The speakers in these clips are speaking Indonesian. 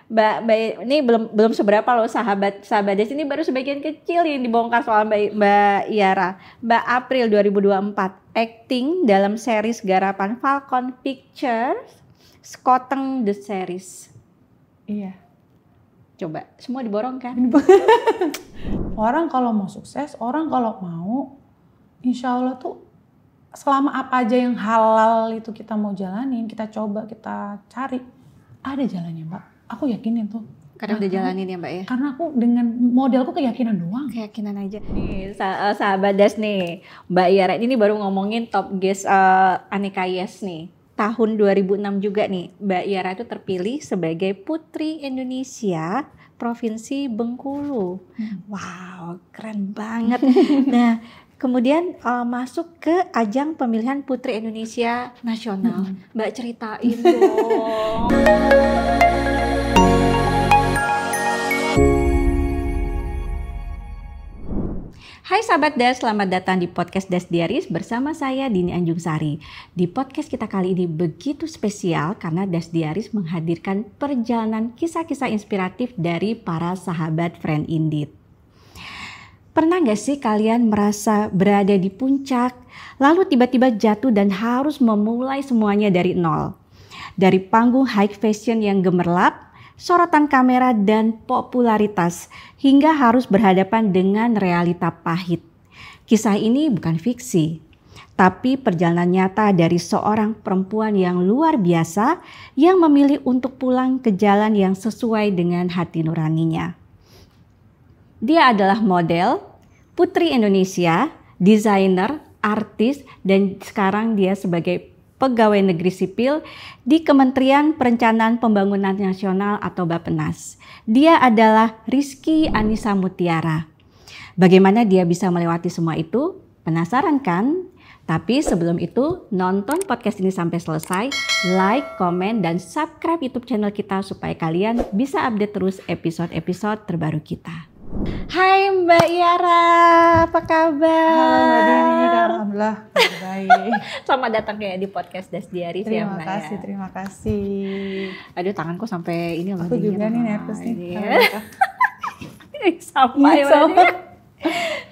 Mbak ini belum seberapa loh sahabat Des ini baru sebagian kecil yang dibongkar soal Mbak Yara. Mbak April 2024 acting dalam series garapan Falcon Pictures Skoteng The Series. Iya. Coba semua diborong kan? Orang kalau mau sukses, orang kalau mau, insya Allah tuh selama apa aja yang halal itu kita mau jalanin, kita coba, kita cari, ada jalannya Mbak. Aku yakinin tuh. Karena udah jalanin ya Mbak ya? Karena aku dengan modelku keyakinan doang. Keyakinan aja. Nih sahabat Das nih, Mbak Yara ini baru ngomongin top guest Aneka Yes nih. Tahun 2006 juga nih, Mbak Yara itu terpilih sebagai Putri Indonesia Provinsi Bengkulu. Wow, keren banget. Nah, kemudian masuk ke ajang pemilihan Putri Indonesia Nasional. Mbak ceritain dong. Hai sahabat Das, selamat datang di podcast Das Diaries bersama saya Dini Anjungsari. Di podcast kita kali ini begitu spesial karena Das Diaries menghadirkan perjalanan kisah-kisah inspiratif dari para sahabat Friend Indeed. Pernah gak sih kalian merasa berada di puncak, lalu tiba-tiba jatuh dan harus memulai semuanya dari nol? Dari panggung high fashion yang gemerlap, sorotan kamera dan popularitas hingga harus berhadapan dengan realita pahit. Kisah ini bukan fiksi, tapi perjalanan nyata dari seorang perempuan yang luar biasa yang memilih untuk pulang ke jalan yang sesuai dengan hati nuraninya. Dia adalah model, putri Indonesia, desainer, artis, dan sekarang dia sebagai pegawai negeri sipil di Kementerian Perencanaan Pembangunan Nasional atau Bappenas. Dia adalah Rizky Anissa Mutiara. Bagaimana dia bisa melewati semua itu? Penasaran kan? Tapi sebelum itu, nonton podcast ini sampai selesai, like, komen, dan subscribe YouTube channel kita supaya kalian bisa update terus episode-episode terbaru kita. Hai Mbak Yara, apa kabar? Halo Mbak Dini, alhamdulillah baik. Selamat datang ya di podcast Das Diaries ya Mbak. Terima kasih. Aduh tanganku sampai ini loh. Aku juga nih nervous nih. Sama ya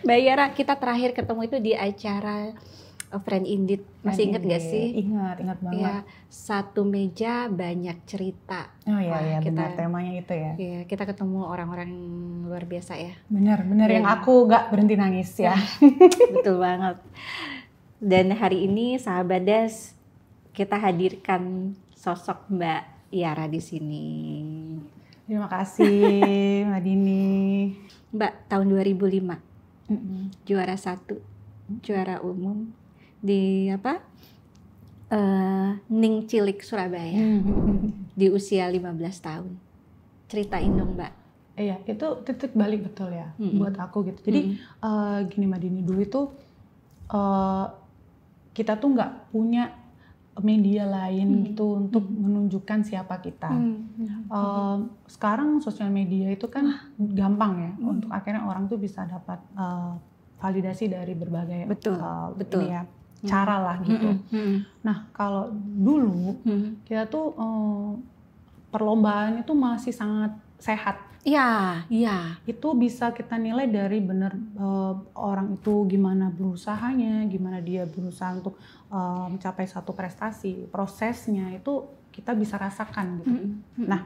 Mbak Yara, kita terakhir ketemu itu di acara Friend Indeed. Masih inget gak sih? Ingat banget. Ya, satu meja banyak cerita. Oh iya, benar temanya itu ya. Iya, kita ketemu orang-orang luar biasa ya. Benar yang aku gak berhenti nangis ya. Betul banget. Dan hari ini sahabat Das, kita hadirkan sosok Mbak Yara di sini. Terima kasih Mbak Dini. Mbak tahun 2005 juara 1, juara umum di Ning Cilik Surabaya di usia 15 tahun. Ceritain dong Mbak. Iya, itu titik balik betul ya buat aku gitu. Jadi gini Mbak Dini, dulu itu kita tuh nggak punya media lain gitu untuk menunjukkan siapa kita. Sekarang sosial media itu kan gampang ya untuk akhirnya orang tuh bisa dapat validasi dari berbagai betul. Ini ya, cara lah gitu. Nah kalau dulu kita tuh perlombaan itu masih sangat sehat. Iya. Itu bisa kita nilai dari benar orang itu gimana berusahanya, gimana dia berusaha untuk mencapai satu prestasi. Prosesnya itu kita bisa rasakan gitu. Nah,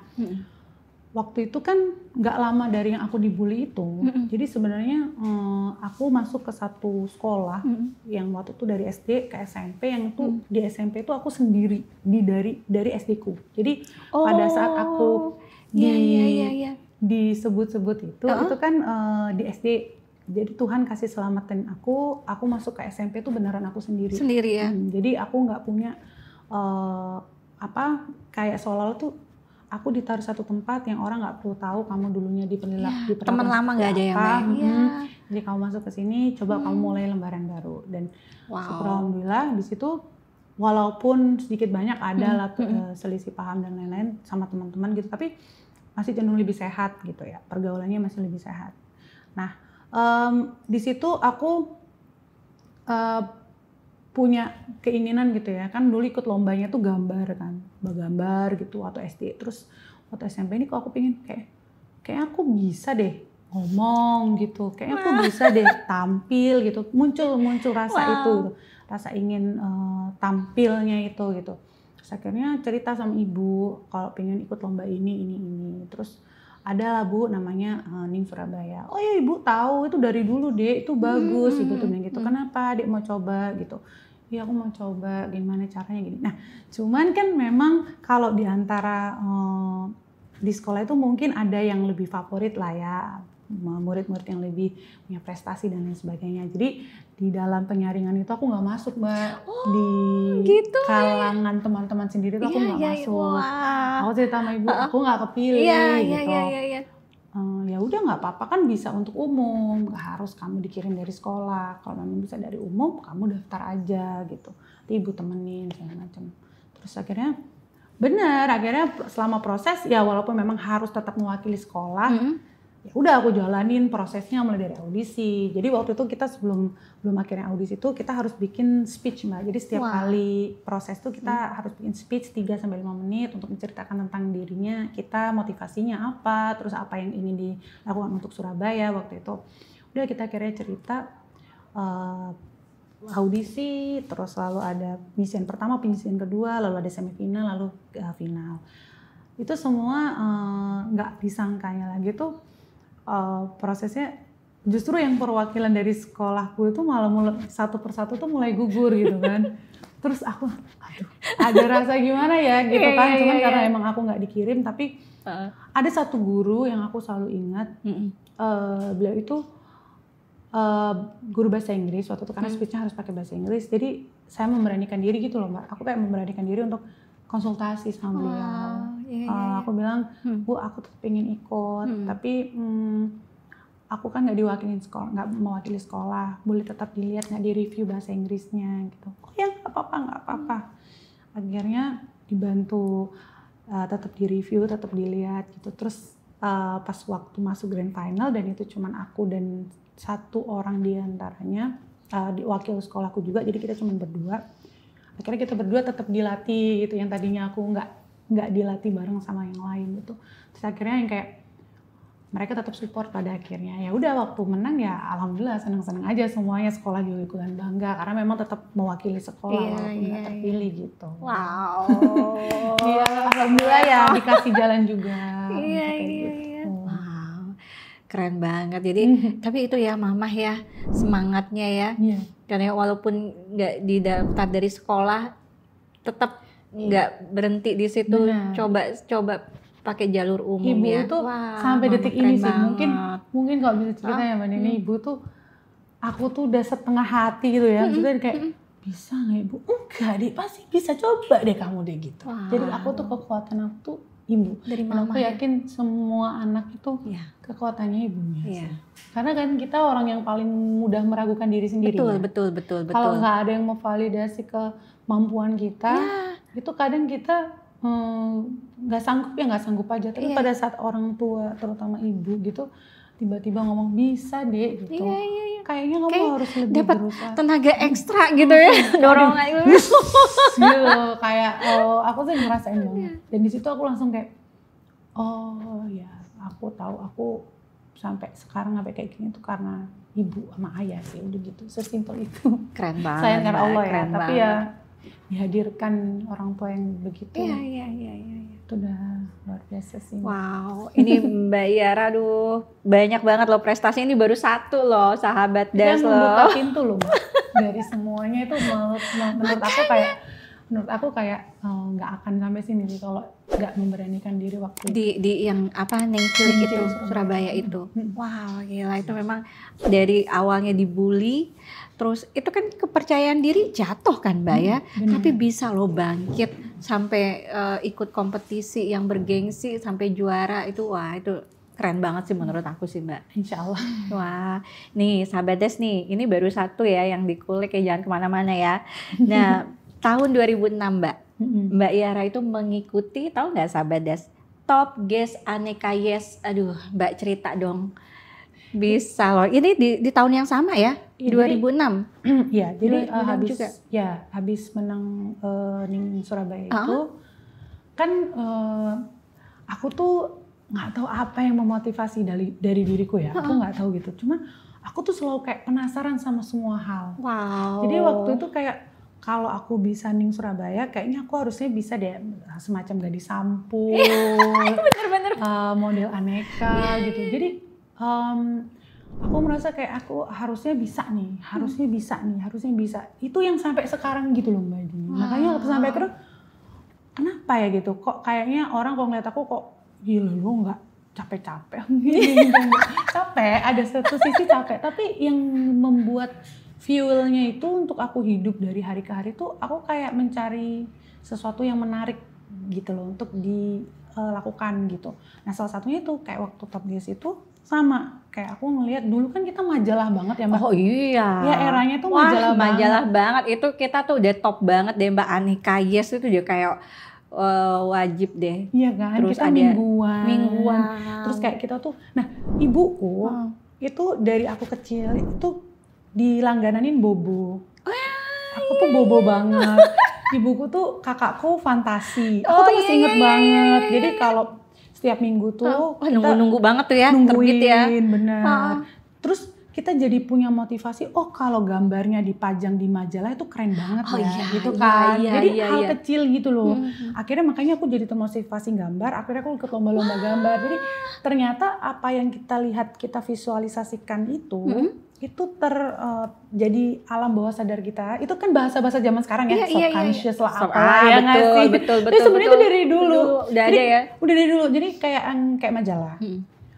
waktu itu kan nggak lama dari yang aku dibully itu. Jadi sebenarnya aku masuk ke satu sekolah yang waktu itu dari SD ke SMP, yang itu di SMP itu aku sendiri dari SD ku. Jadi pada saat aku disebut-sebut itu kan di SD, jadi Tuhan kasih selamatin aku masuk ke SMP itu beneran aku sendiri ya. Jadi aku nggak punya kayak seolah-olah tuh aku ditaruh satu tempat yang orang nggak perlu tahu kamu dulunya diperlakukan teman lama nggak ada yang jadi kamu masuk ke sini, coba kamu mulai lembaran baru. Dan alhamdulillah di situ walaupun sedikit banyak ada lah selisih paham dan lain-lain sama teman-teman gitu, tapi masih cenderung lebih sehat gitu ya, pergaulannya masih lebih sehat. Nah di situ aku punya keinginan gitu ya, kan dulu ikut lombanya tuh gambar gitu atau SD, terus waktu SMP ini kok aku pengen kayak aku bisa deh ngomong gitu, kayak aku bisa deh tampil gitu, muncul rasa itu gitu. Rasa ingin tampilnya itu gitu. Terus akhirnya cerita sama ibu kalau pengen ikut lomba ini. Terus ada lah Bu namanya Ning Surabaya. Oh ya ibu tahu itu dari dulu deh, itu bagus gitu tuh gitu. Kenapa Dek mau coba gitu? Ya aku mau coba, gimana caranya gini. Nah cuman kan memang kalau di antara di sekolah itu mungkin ada yang lebih favorit lah ya, murid-murid yang lebih punya prestasi dan lain sebagainya. Jadi di dalam penyaringan itu aku nggak masuk Mbak. Di gitu. kalangan teman-teman sendiri tuh aku nggak masuk. Aku cerita sama ibu, aku nggak kepilih gitu. Ya udah nggak apa-apa kan bisa untuk umum, nggak harus kamu dikirim dari sekolah. Kalau memang bisa dari umum, kamu daftar aja gitu. Nanti ibu temenin segala macam. Terus akhirnya selama proses ya walaupun memang harus tetap mewakili sekolah. Ya udah aku jalanin prosesnya mulai dari audisi. Jadi waktu itu kita sebelum akhirnya audisi itu kita harus bikin speech Mbak. Jadi setiap kali proses itu kita harus bikin speech 3-5 menit untuk menceritakan tentang dirinya, kita motivasinya apa, terus apa yang ingin dilakukan untuk Surabaya waktu itu. Udah kita akhirnya cerita audisi, terus lalu ada penyisian pertama, penyisian kedua, lalu ada semifinal, lalu final. Itu semua nggak disangkanya lagi tuh prosesnya justru yang perwakilan dari sekolahku itu malah satu persatu tuh mulai gugur gitu kan. Terus aku ada rasa gimana ya gitu kan. Cuman karena emang aku nggak dikirim, tapi ada satu guru yang aku selalu ingat. Beliau itu guru bahasa Inggris waktu itu karena speech-nya harus pakai bahasa Inggris. Jadi saya memberanikan diri gitu loh Mbak. Aku kayak memberanikan diri untuk konsultasi sama beliau. Aku bilang, Bu, aku tetap pengen ikut, tapi aku kan nggak diwakilin sekolah, nggak mewakili sekolah. Boleh tetap dilihat nggak di review bahasa Inggrisnya gitu. Oh ya nggak apa-apa. Akhirnya dibantu tetap di review, tetap dilihat gitu. Terus pas waktu masuk grand final dan itu cuman aku dan satu orang diantaranya di wakil sekolahku juga. Jadi kita cuma berdua. Akhirnya kita berdua tetap dilatih gitu, yang tadinya aku nggak dilatih bareng sama yang lain gitu. Terus akhirnya yang kayak mereka tetap support pada akhirnya. Ya udah waktu menang ya alhamdulillah senang-senang aja, semuanya sekolah juga ikutan bangga karena memang tetap mewakili sekolah walaupun nggak terpilih gitu. Wow. Iya alhamdulillah ya dikasih jalan juga. Iya. Wow, keren banget. Jadi tapi itu ya mamah ya semangatnya ya. Karena walaupun nggak didaftar dari sekolah, tetap nggak berhenti di situ. Coba pakai jalur umum. Ibu ya. Ibu tuh sampai detik ini sih mungkin kalau bisa cerita ya Mbak Nini, Ibu tuh aku tuh udah setengah hati gitu ya. Maksudnya kayak bisa nggak Ibu? Enggak deh, pasti bisa, coba deh kamu deh gitu. Jadi aku tuh kekuatan aku tuh Ibu. Dari mama, aku yakin semua anak itu kekuatannya ibunya sih. Karena kan kita orang yang paling mudah meragukan diri sendiri. Betul. Kalau nggak ada yang memvalidasi kemampuan kita, itu kadang kita nggak sanggup aja. Tapi pada saat orang tua, terutama ibu gitu, tiba-tiba ngomong bisa deh gitu. Kayaknya kamu harus lebih berusaha. Tenaga ekstra gitu ya, dorongan gitu. Kayak aku sih ngerasain banget. Dan di situ aku langsung kayak oh ya, aku tahu aku sampai sekarang sampai kayak gini tuh karena ibu sama ayah sih, udah gitu. Sesimpel itu. Keren banget. Sayang karena Allah ya, tapi ya dihadirkan orang tua yang begitu. Iya. Itu udah luar biasa sih. Wow, ini Mbak Yara, aduh banyak banget loh prestasi, ini baru satu loh sahabat Das loh. Membuka pintu loh Mbak. Dari semuanya itu menurut aku kayak nggak akan sampai sini sih kalau nggak memberanikan diri waktu di yang apa Nengcilik itu Surabaya itu. Wow, gila itu memang dari awalnya dibully. Terus itu kan kepercayaan diri jatuh kan Mbak ya, tapi bisa loh bangkit sampai ikut kompetisi yang bergengsi sampai juara itu, wah itu keren banget sih menurut aku sih Mbak. Insya Allah. Wah, nih sahabat Des nih, ini baru satu ya yang dikulik ya, jangan kemana-mana ya. Nah tahun 2006 Mbak, Mbak Yara itu mengikuti, tahu nggak sahabat Des, Top Guest Aneka Yes, aduh Mbak cerita dong. Bisa loh. Ini di tahun yang sama ya, 2006. Iya, jadi habis menang Ning Surabaya itu kan aku tuh nggak tahu apa yang memotivasi dari diriku ya. Aku nggak tahu gitu. Cuman aku tuh selalu kayak penasaran sama semua hal. Wow. Jadi waktu itu kayak kalau aku bisa ning Surabaya, kayaknya aku harusnya bisa deh semacam gadis sampul, bener-bener. Model aneka gitu. Jadi aku merasa kayak aku harusnya bisa nih, harusnya bisa. Itu yang sampai sekarang gitu loh Mbak Dini. Makanya waktu sampai terus, kenapa ya gitu? Kok kayaknya orang kalau ngeliat aku kok gila lu nggak capek-capek, capek. Ada satu sisi capek, tapi yang membuat fuelnya itu untuk aku hidup dari hari ke hari tuh aku kayak mencari sesuatu yang menarik gitu loh untuk dilakukan gitu. Nah salah satunya itu kayak waktu Top Gears itu sama kayak aku ngelihat dulu kan kita majalah banget ya Mbak. Oh iya. Ya eranya tuh majalah banget. Itu kita tuh udah top banget deh Mbak. Aneka Yes itu dia kayak wajib deh. Iya kan. Terus kita ada mingguan. Terus kayak kita tuh, nah ibuku itu dari aku kecil itu dilanggananin bobo. Aku tuh bobo banget. Ibuku tuh kakakku fantasi. Aku tuh masih inget banget. Jadi kalau setiap minggu tuh kita nunggu banget tuh ya, nungguin, terbit ya. Bener. Terus kita jadi punya motivasi, oh kalau gambarnya dipajang di majalah itu keren banget gitu kan. Jadi hal kecil gitu loh. Akhirnya makanya aku jadi termotivasi gambar, akhirnya aku ikut lomba-lomba gambar. Jadi ternyata apa yang kita lihat, kita visualisasikan itu jadi alam bawah sadar kita. Itu kan bahasa-bahasa zaman sekarang ya, subconscious lah apalah ya nggak sih. Betul. Sebenarnya itu dari dulu. Udah ada ya. Udah dari dulu. Jadi kayak majalah.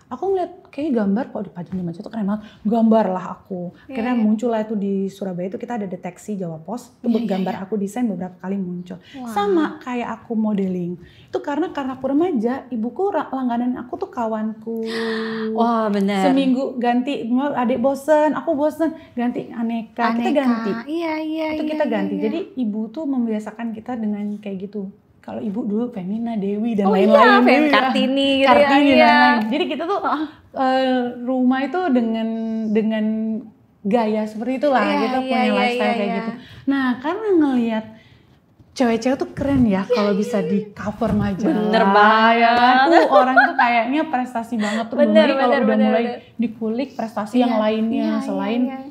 Aku ngeliat kayak gambar kok dipajang di majalah itu keren banget. Gambar lah aku. Akhirnya muncul lah itu di Surabaya itu kita ada deteksi Jawa Pos. Itu gambar aku desain beberapa kali muncul. Sama kayak aku modeling. Itu karena aku remaja, ibuku langganan aku tuh kawanku. Wah benar. Seminggu ganti, adik bosen, aku bosen, ganti aneka. Kita ganti. Iya. Itu kita ganti. Jadi ibu tuh membiasakan kita dengan kayak gitu. Kalau ibu dulu Femina, Dewi dan lain-lain. Iya, Kartini gitu Kartini ya. Jadi kita tuh rumah itu dengan gaya seperti itulah. Kita punya lifestyle kayak gitu. Nah karena ngelihat cewek-cewek tuh keren ya kalau bisa di cover majalah. Bener banget. Orang tuh kayaknya prestasi banget tuh. Jadi kalau udah mulai dikulik prestasi yang lainnya selain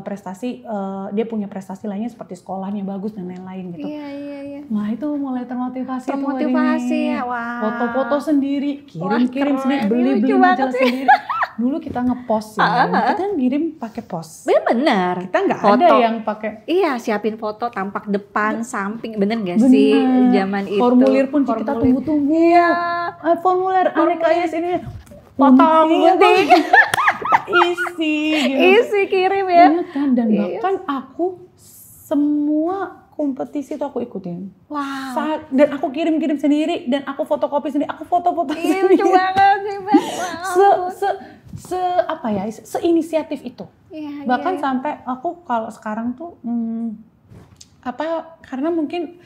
prestasi, dia punya prestasi lainnya seperti sekolahnya bagus dan lain-lain gitu. Iya. Nah itu mulai termotivasi ya, wow. Foto-foto sendiri, kirim sendiri, beli majalah sendiri. Dulu kita ngepost ya, kita kan ngirim pakai pos. Bener. Kita nggak ada yang pakai. Iya, siapin foto tampak depan, samping, bener gak sih zaman itu? Formulir pun kita tunggu-tunggu. Iya. Formulir aneka Yes ini. Potong gunting. Isi gitu. Isi kirim ya. Iya kan, dan bahkan aku semua kompetisi itu aku ikutin. Wow. Dan aku kirim sendiri, dan aku fotokopi sendiri, aku foto-foto sendiri. Lucu banget sih, Mbak. Seinisiatif itu. Bahkan Iya. sampai aku kalau sekarang tuh karena mungkin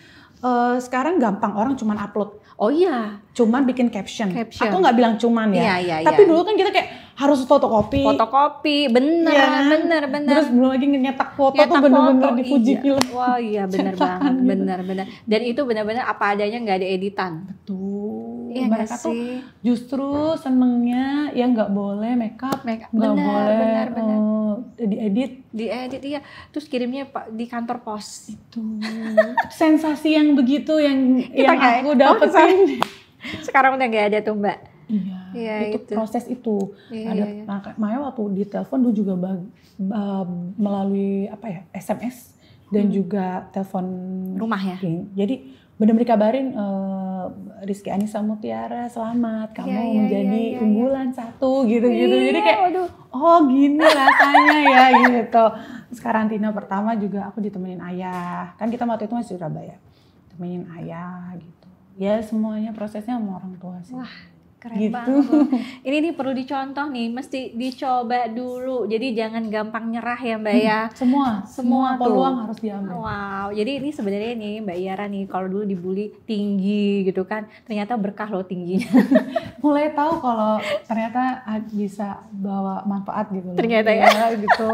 sekarang gampang orang cuman upload. Oh iya. Cuman bikin caption. Aku nggak bilang cuman ya. Iya. Tapi dulu kan kita kayak harus fotokopi. Bener. Terus belum lagi nyetak foto tuh bener-bener di Fujifilm. Wah iya bener banget, bener. Dan itu bener-bener apa adanya, nggak ada editan. Betul. Iya, mereka tuh justru senengnya ya nggak boleh makeup, nggak boleh diedit iya. Terus kirimnya di kantor pos. Itu sensasi yang begitu yang aku dapetin. Sekarang udah nggak ada tuh Mbak. Iya, itu proses itu. Makanya waktu di telepon dulu juga melalui SMS dan juga telepon rumah ya. Jadi benar-benar dikabarin Rizky Anissa Mutiara selamat kamu menjadi unggulan 1 gitu. Jadi kayak oh gini rasanya ya gitu. Terus karantina pertama juga aku ditemenin ayah. Kan kita waktu itu masih Surabaya. Temenin ayah gitu. Ya semuanya prosesnya sama orang tua sih. Wah, keren banget loh. Ini nih perlu dicontoh nih, mesti dicoba dulu. Jadi jangan gampang nyerah ya Mbak ya. Semua peluang harus diambil. Wow, jadi ini sebenarnya nih Mbak Yara nih, kalau dulu dibully tinggi gitu kan, ternyata berkah loh tingginya. Mulai tahu kalau ternyata bisa bawa manfaat gitu. Ternyata ya gitu.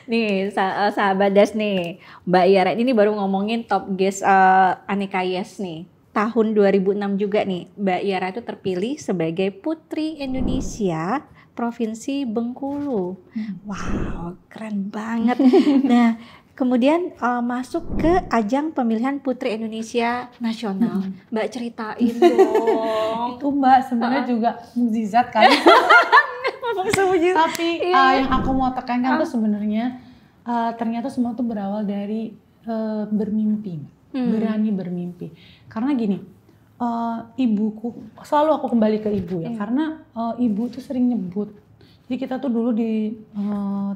Nih sahabat Das nih, Mbak Yara ini baru ngomongin top guest Aneka Yes nih. Tahun 2006 juga nih, Mbak Yara itu terpilih sebagai Putri Indonesia Provinsi Bengkulu. Wow, keren banget. Nah, kemudian masuk ke ajang pemilihan Putri Indonesia Nasional. Mbak ceritain dong. Itu Mbak sebenarnya juga mukjizat kan. Tapi yang aku mau tekankan tuh sebenarnya ternyata semua tuh berawal dari bermimpi, berani bermimpi. Karena gini, ibuku selalu aku kembali ke ibu ya, karena ibu tuh sering nyebut. Jadi kita tuh dulu di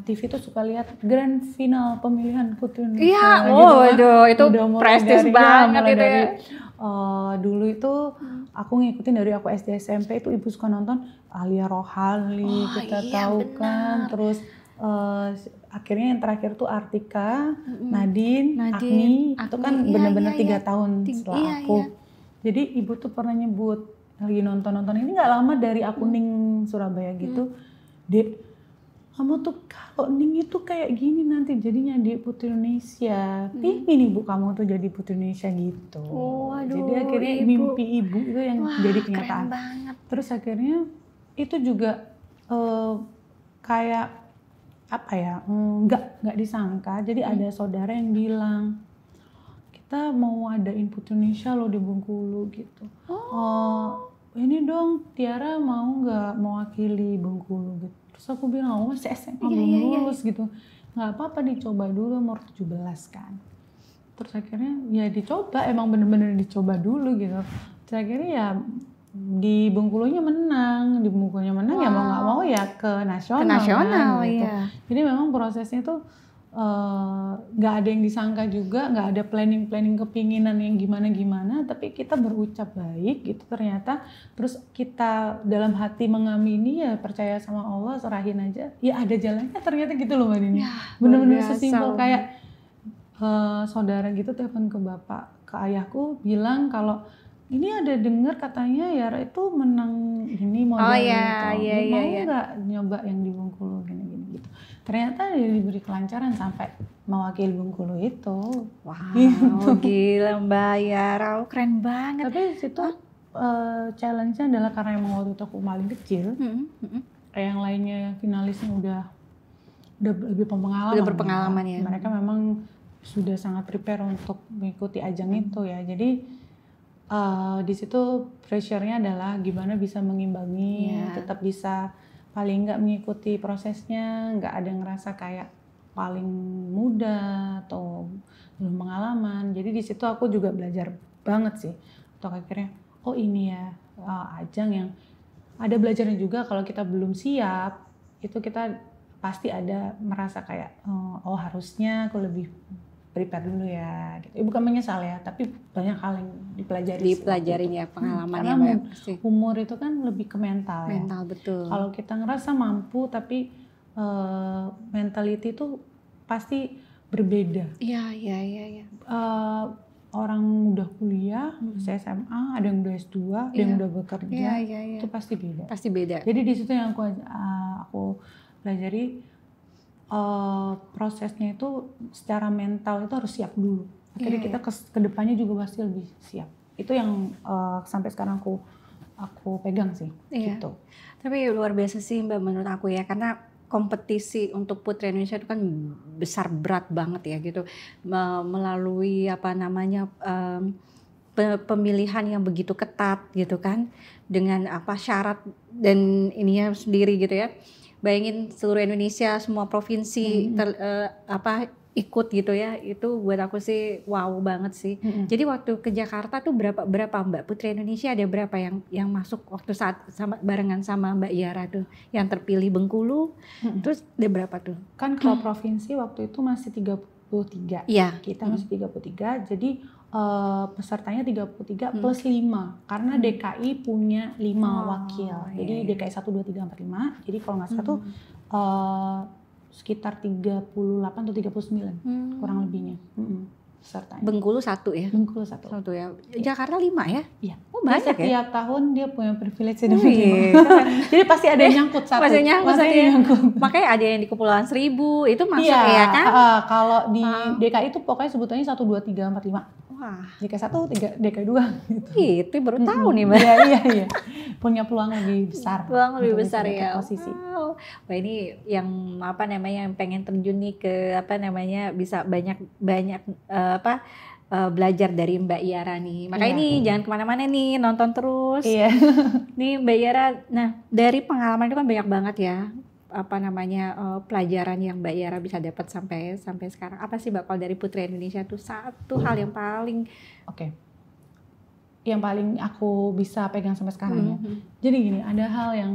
TV tuh suka lihat grand final pemilihan Putri Indonesia. Iya, gitu itu prestis banget itu ya. Dulu itu aku ngikutin dari aku SD SMP itu ibu suka nonton Alia Rohali, kita tahu kan, terus akhirnya yang terakhir tuh Artika, Nadine, Agni, itu kan bener-bener 3 tahun setelah aku. Jadi ibu tuh pernah nyebut lagi nonton ini nggak lama dari aku Ning Surabaya gitu, Dek, kamu tuh kalau Ning itu kayak gini nanti jadinya di Putri Indonesia, pingin ibu kamu tuh jadi Putri Indonesia gitu. Jadi akhirnya mimpi ibu itu yang jadi kenyataan. Terus akhirnya itu juga kayak apa ya, nggak disangka. Jadi ada saudara yang bilang kita mau adain Putri Indonesia loh di Bengkulu gitu. Ini dong Tiara mau nggak mewakili Bengkulu gitu. Terus aku bilang aku masih SMA belum lulus gitu. Nggak apa-apa dicoba dulu, umur 17 kan. Terus akhirnya ya dicoba, emang bener-bener dicoba dulu gitu. Terus akhirnya ya di Bengkulunya menang, ya mau nggak mau ya ke nasional kan, gitu. Jadi memang prosesnya tuh nggak ada yang disangka juga, nggak ada planning kepinginan yang gimana, tapi kita berucap baik gitu ternyata, terus kita dalam hati mengamini ya percaya sama Allah, serahin aja, ya ada jalannya ternyata gitu loh Mbak Dini. Bener-bener sesimpel kayak saudara gitu telepon ke bapak, ke ayahku bilang kalau ini ada dengar katanya Yara itu menang ini model gitu, mau nggak nyoba yang di Bengkulu gini gitu. Ternyata dia diberi kelancaran sampai mewakili Bengkulu itu. Wow, gitu. Gila Mbak Yara, keren banget. Tapi situ challenge-nya adalah karena emang waktu itu aku paling kecil, yang lainnya finalisnya udah lebih berpengalaman ya. Mereka memang sudah sangat prepare untuk mengikuti ajang itu ya. Jadi di situ pressure-nya adalah gimana bisa mengimbangi, tetap bisa paling nggak mengikuti prosesnya, nggak ada ngerasa kayak paling muda atau belum pengalaman. Jadi di situ aku juga belajar banget sih untuk akhirnya ini ya ajang yang ada belajarnya juga. Kalau kita belum siap itu kita pasti ada merasa kayak harusnya aku lebih prepare dulu ya gitu. Bukan menyesal ya, tapi banyak hal yang dipelajarin ya, pengalaman karena ya umur itu kan lebih ke mental ya. Betul. Kalau kita ngerasa mampu tapi mentality itu pasti berbeda. Iya. Orang udah kuliah, SMA, ada yang udah S2, ada yang udah bekerja, itu pasti beda. Jadi di situ yang aku pelajari, prosesnya itu secara mental itu harus siap dulu. Akhirnya kita ke depannya juga pasti lebih siap. Itu yang sampai sekarang aku pegang sih. Gitu. Tapi luar biasa sih Mbak menurut aku ya, karena kompetisi untuk Putri Indonesia itu kan besar, berat banget ya gitu, melalui pemilihan yang begitu ketat gitu kan, dengan syarat dan ininya sendiri gitu ya. Bayangin seluruh Indonesia, semua provinsi ikut gitu ya, itu buat aku sih wow banget sih. Jadi waktu ke Jakarta tuh berapa Mbak Putri Indonesia, ada berapa yang masuk waktu saat barengan sama Mbak Yara tuh yang terpilih Bengkulu, terus ada berapa tuh? Kan kalau provinsi waktu itu masih 33, kita masih 33, jadi pesertanya 33 plus 5 karena DKI punya 5 wakil. Jadi DKI 1, 2, 3, 4, 5. Jadi kalau nggak salah tuh sekitar 38 atau 39 kurang lebihnya. pesertanya. Bengkulu 1 ya? Bengkulu 1 ya. Jakarta 5 ya? Iya. Oh banyak ya? Setiap tahun dia punya privilege dapat 5. Iya. Jadi pasti ada yang nyangkut satu. Pasti nyangkut Pasti ya. nyangkut. Makanya ada yang di Kepulauan Seribu itu masuk Iya, ya kan? Kalau di DKI itu pokoknya sebutannya 1, 2, 3, 4, 5. Wah. DKI 1, DKI 2 gitu. Itu baru tahu nih Mbak. Iya. Punya peluang lebih besar. Peluang lebih besar ya. Posisi. Wow. Wah ini yang yang pengen terjun nih ke bisa banyak belajar dari Mbak Yara nih. Makanya nih jangan kemana-mana nih, nonton terus. Iya. Nih Mbak Yara, nah dari pengalaman itu kan banyak banget ya pelajaran yang Mbak Yara bisa dapat sampai sekarang. Apa sih Mbak kalau dari Putri Indonesia itu satu hal yang paling yang paling aku bisa pegang sampai sekarang ya. Jadi gini, ada hal yang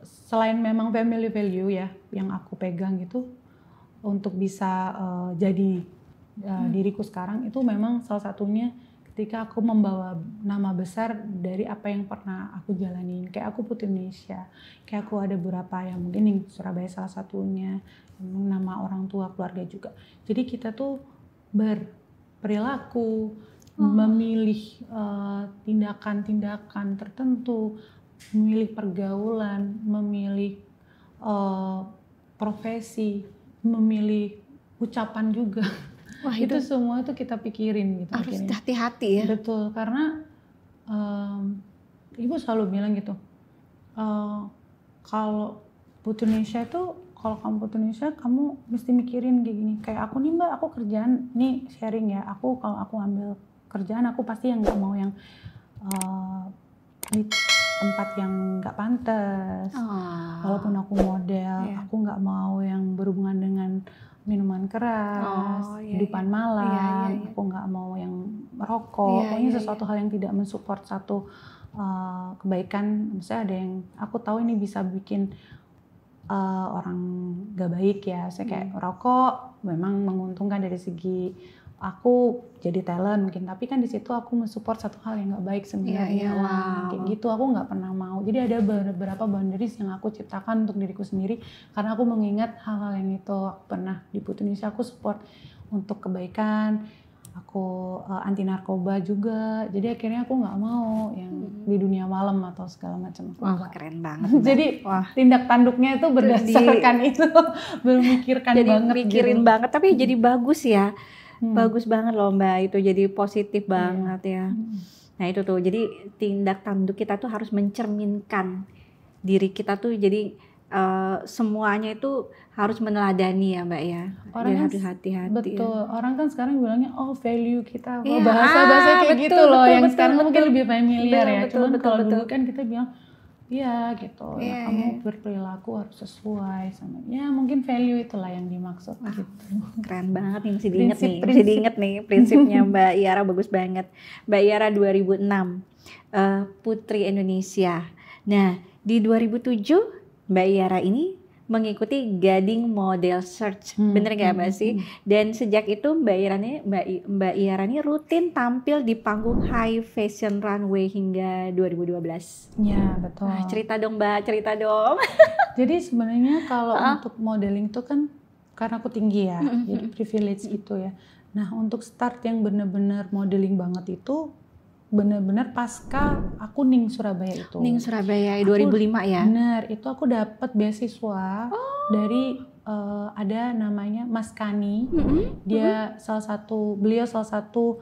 selain memang family value ya yang aku pegang gitu untuk bisa jadi diriku sekarang, itu memang salah satunya ketika aku membawa nama besar dari apa yang pernah aku jalanin. Kayak aku Putri Indonesia, kayak aku ada beberapa yang mungkin di Surabaya salah satunya, nama orang tua, keluarga juga. Jadi kita tuh berperilaku, memilih tindakan-tindakan tertentu, memilih pergaulan, memilih profesi, memilih ucapan juga. Wah, itu semua itu kita pikirin gitu. Harus hati-hati ya. Betul, karena ibu selalu bilang gitu, kalau Putri Indonesia itu, kalau kamu Putri Indonesia, kamu mesti mikirin kayak gini. Kayak aku nih Mbak, aku kerjaan, nih sharing ya, kalau aku ambil kerjaan, aku pasti yang nggak mau yang di tempat yang nggak pantas. Walaupun aku model, aku nggak mau yang berhubungan dengan minuman keras, hidupan malam, aku nggak mau yang merokok, pokoknya sesuatu hal yang tidak mensupport satu kebaikan. Misalnya ada yang aku tahu ini bisa bikin orang gak baik ya, saya kayak rokok memang menguntungkan dari segi aku jadi talent mungkin, tapi kan di situ aku mensupport satu hal yang nggak baik sebenarnya. Kayak gitu aku nggak pernah mau. Jadi ada beberapa boundaries yang aku ciptakan untuk diriku sendiri karena aku mengingat hal-hal yang itu. Aku pernah di Putri Indonesia aku support untuk kebaikan, aku anti narkoba juga. Jadi akhirnya aku nggak mau yang di dunia malam atau segala macam. Wah, keren banget. Jadi tindak tanduknya itu berdasarkan itu, memikirkan jadi banget. Mikirin gitu. banget, tapi jadi bagus ya. Bagus banget loh Mbak, itu jadi positif banget ya. Nah itu tuh, jadi tindak tanduk kita tuh harus mencerminkan diri kita tuh, jadi semuanya itu harus meneladani ya Mbak ya. Orang kan, harus hati-hati. Betul, orang kan sekarang bilangnya value kita, bahasa-bahasa kayak gitu loh, yang sekarang mungkin lebih familiar ya. Cuman kalau dulu kan kita bilang, ya gitu, kamu berperilaku harus sesuai sama, ya mungkin value itulah yang dimaksud gitu. Keren banget nih, masih diinget nih prinsipnya Mbak Yara, bagus banget. Mbak Yara 2006 Putri Indonesia. Nah di 2007 Mbak Yara ini mengikuti Gading Model Search, bener gak Mbak sih? Dan sejak itu Mbak Yara ini rutin tampil di panggung high fashion runway hingga 2012. Ya betul. Nah, cerita dong Mbak, cerita dong. Jadi sebenarnya kalau untuk modeling itu kan karena aku tinggi ya, jadi privilege itu ya. Nah untuk start yang bener-bener modeling banget itu bener-bener pasca aku Ning Surabaya itu. Ning Surabaya 2005 ya? Bener, itu aku dapat beasiswa dari ada namanya Mas Kani. Dia beliau salah satu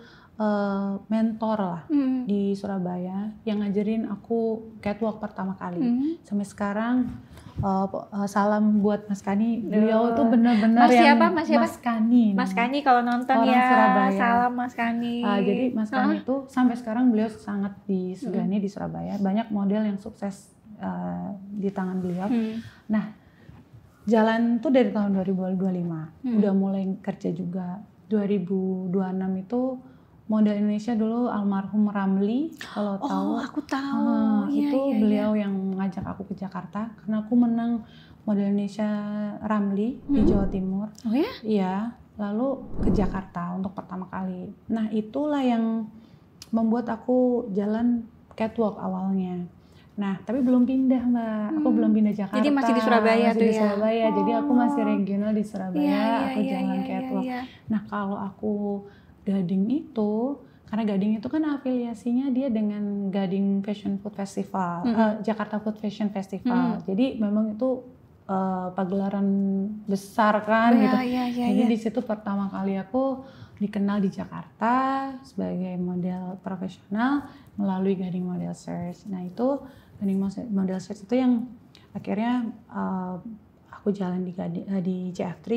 mentor lah di Surabaya yang ngajarin aku catwalk pertama kali. Sampai sekarang salam buat Mas Kani. Beliau tuh benar-benar Mas Kani. Mas Kani kalau nonton orang ya Surabaya. Salam Mas Kani. Jadi Mas Kani itu sampai sekarang beliau sangat disegani di Surabaya. Banyak model yang sukses di tangan beliau. Nah, jalan tuh dari tahun 2025. Udah mulai kerja juga. 2026 itu model Indonesia dulu almarhum Ramli, kalau tahu. Oh, aku tahu. Beliau yang ngajak aku ke Jakarta karena aku menang model Indonesia Ramli di Jawa Timur. Oh ya? Iya, lalu ke Jakarta untuk pertama kali. Nah, itulah yang membuat aku jalan catwalk awalnya. Nah, tapi belum pindah Mbak, aku belum pindah Jakarta. Jadi masih di Surabaya masih tuh di ya? Surabaya, jadi aku masih regional di Surabaya, aku Iya, jalan iya, catwalk. iya. Nah, kalau aku Gading itu, karena Gading itu kan afiliasinya dia dengan Gading Fashion Food Festival, Jakarta Food Fashion Festival. Jadi memang itu pagelaran besar kan gitu. Jadi di situ pertama kali aku dikenal di Jakarta sebagai model profesional melalui Gading Model Search. Nah itu Gading Model Search itu yang akhirnya aku jalan di CF3,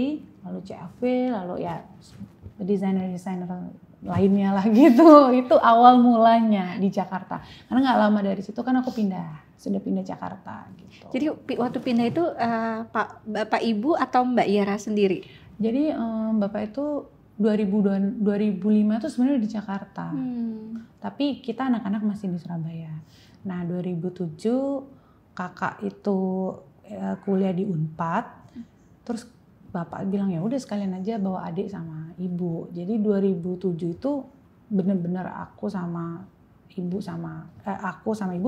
lalu CFV, lalu ya desainer-desainer lainnya lah gitu. Itu awal mulanya di Jakarta. Karena nggak lama dari situ kan aku sudah pindah Jakarta gitu. Jadi waktu pindah itu Bapak Ibu atau Mbak Yara sendiri? Jadi Bapak itu 2005 itu sebenarnya di Jakarta. Tapi kita anak-anak masih di Surabaya. Nah 2007 kakak itu kuliah di Unpad. Terus bapak bilang ya udah sekalian aja bawa adik sama ibu. Jadi 2007 itu bener-bener aku sama ibu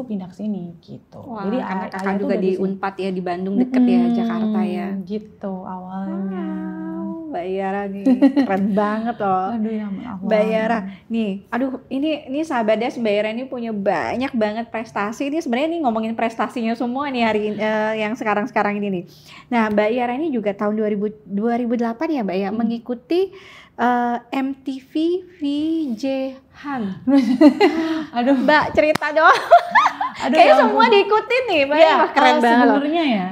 pindah ke sini gitu. Wah, jadi karena kakak juga di Unpad ya, di Bandung deket ya Jakarta ya. Gitu awalnya. Mbak Yara nih keren banget loh. Aduh ya Allah. Mbak Yara nih, aduh ini sahabat Des, Mbak Yara ini punya banyak banget prestasi. Ini sebenarnya nih ngomongin prestasinya semua nih hari ini, yang sekarang ini nih. Nah Mbak Yara ini juga tahun 2008 ya Mbak ya, mengikuti MTV VJ Han. Aduh Mbak cerita dong. Aduh, kayaknya ya semua diikutin nih Mbak. Ya, wah keren banget loh. Sebenarnya ya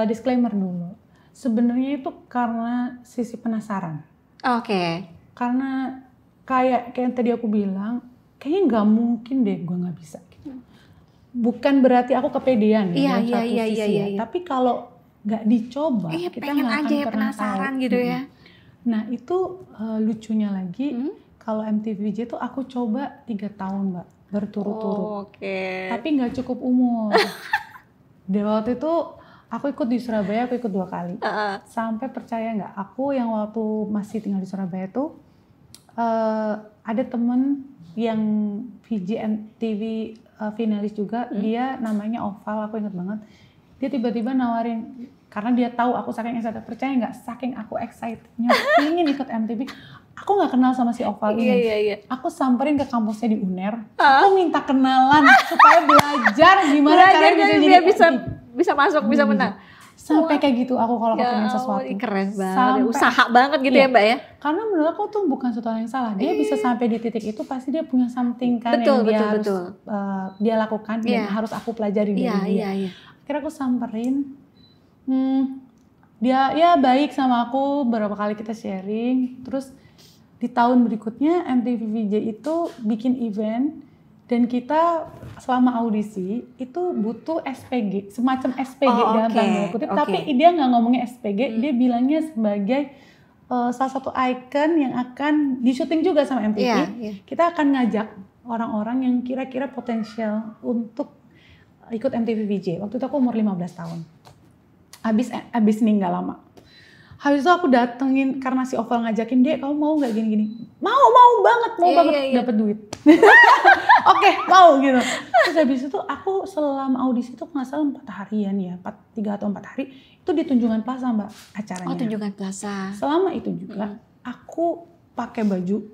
disclaimer dulu. Sebenarnya itu karena sisi penasaran. Oke. Karena kayak yang tadi aku bilang, kayaknya nggak mungkin deh gue nggak bisa. Gitu. Bukan berarti aku kepedean ya, satu sisi. Tapi kalau nggak dicoba, kita nggak akan pernah penasaran tahu. Gitu ya. Nah itu lucunya lagi, kalau MTVJ itu aku coba 3 tahun Mbak, berturut-turut. Tapi nggak cukup umur. Di waktu itu aku ikut di Surabaya, aku ikut 2 kali. Sampai percaya nggak, aku yang waktu masih tinggal di Surabaya itu ada temen yang VJ MTV finalis juga, dia namanya Oval, aku inget banget. Dia tiba-tiba nawarin, karena dia tahu aku saking excited, percaya nggak, saking aku excitednya ingin ikut MTV, aku nggak kenal sama si Oval ini. Aku samperin ke kampusnya di UNER, aku minta kenalan supaya belajar gimana caranya dia bisa masuk, bisa menang. Sampai kayak gitu aku kalau pengen sesuatu. Keren banget, usaha banget gitu ya Mbak ya. Karena menurut aku tuh bukan sesuatu yang salah. Dia bisa sampai di titik itu pasti dia punya something kan yang dia harus dia lakukan dan harus aku pelajari dari dia. Akhirnya aku samperin, dia ya baik sama aku, beberapa kali kita sharing. Terus di tahun berikutnya MTV VJ itu bikin event dan kita selama audisi itu butuh SPG, semacam SPG dalam tanda kutip, tapi dia nggak ngomongnya SPG, dia bilangnya sebagai salah satu icon yang akan di syuting juga sama MTV. Kita akan ngajak orang-orang yang kira-kira potensial untuk ikut MTV VJ. Waktu itu aku umur 15 tahun. Abis nih nggak lama. Habis itu aku datengin karena si Oval ngajakin, Dek kamu mau nggak gini-gini? Mau banget dapat duit. Oke, mau gitu. Terus habis itu aku selama audisi itu nggak salah 4 harian ya, 3 atau 4 hari itu di Tunjungan Plaza Mbak acaranya. Tunjungan Plaza. Selama itu juga aku pakai baju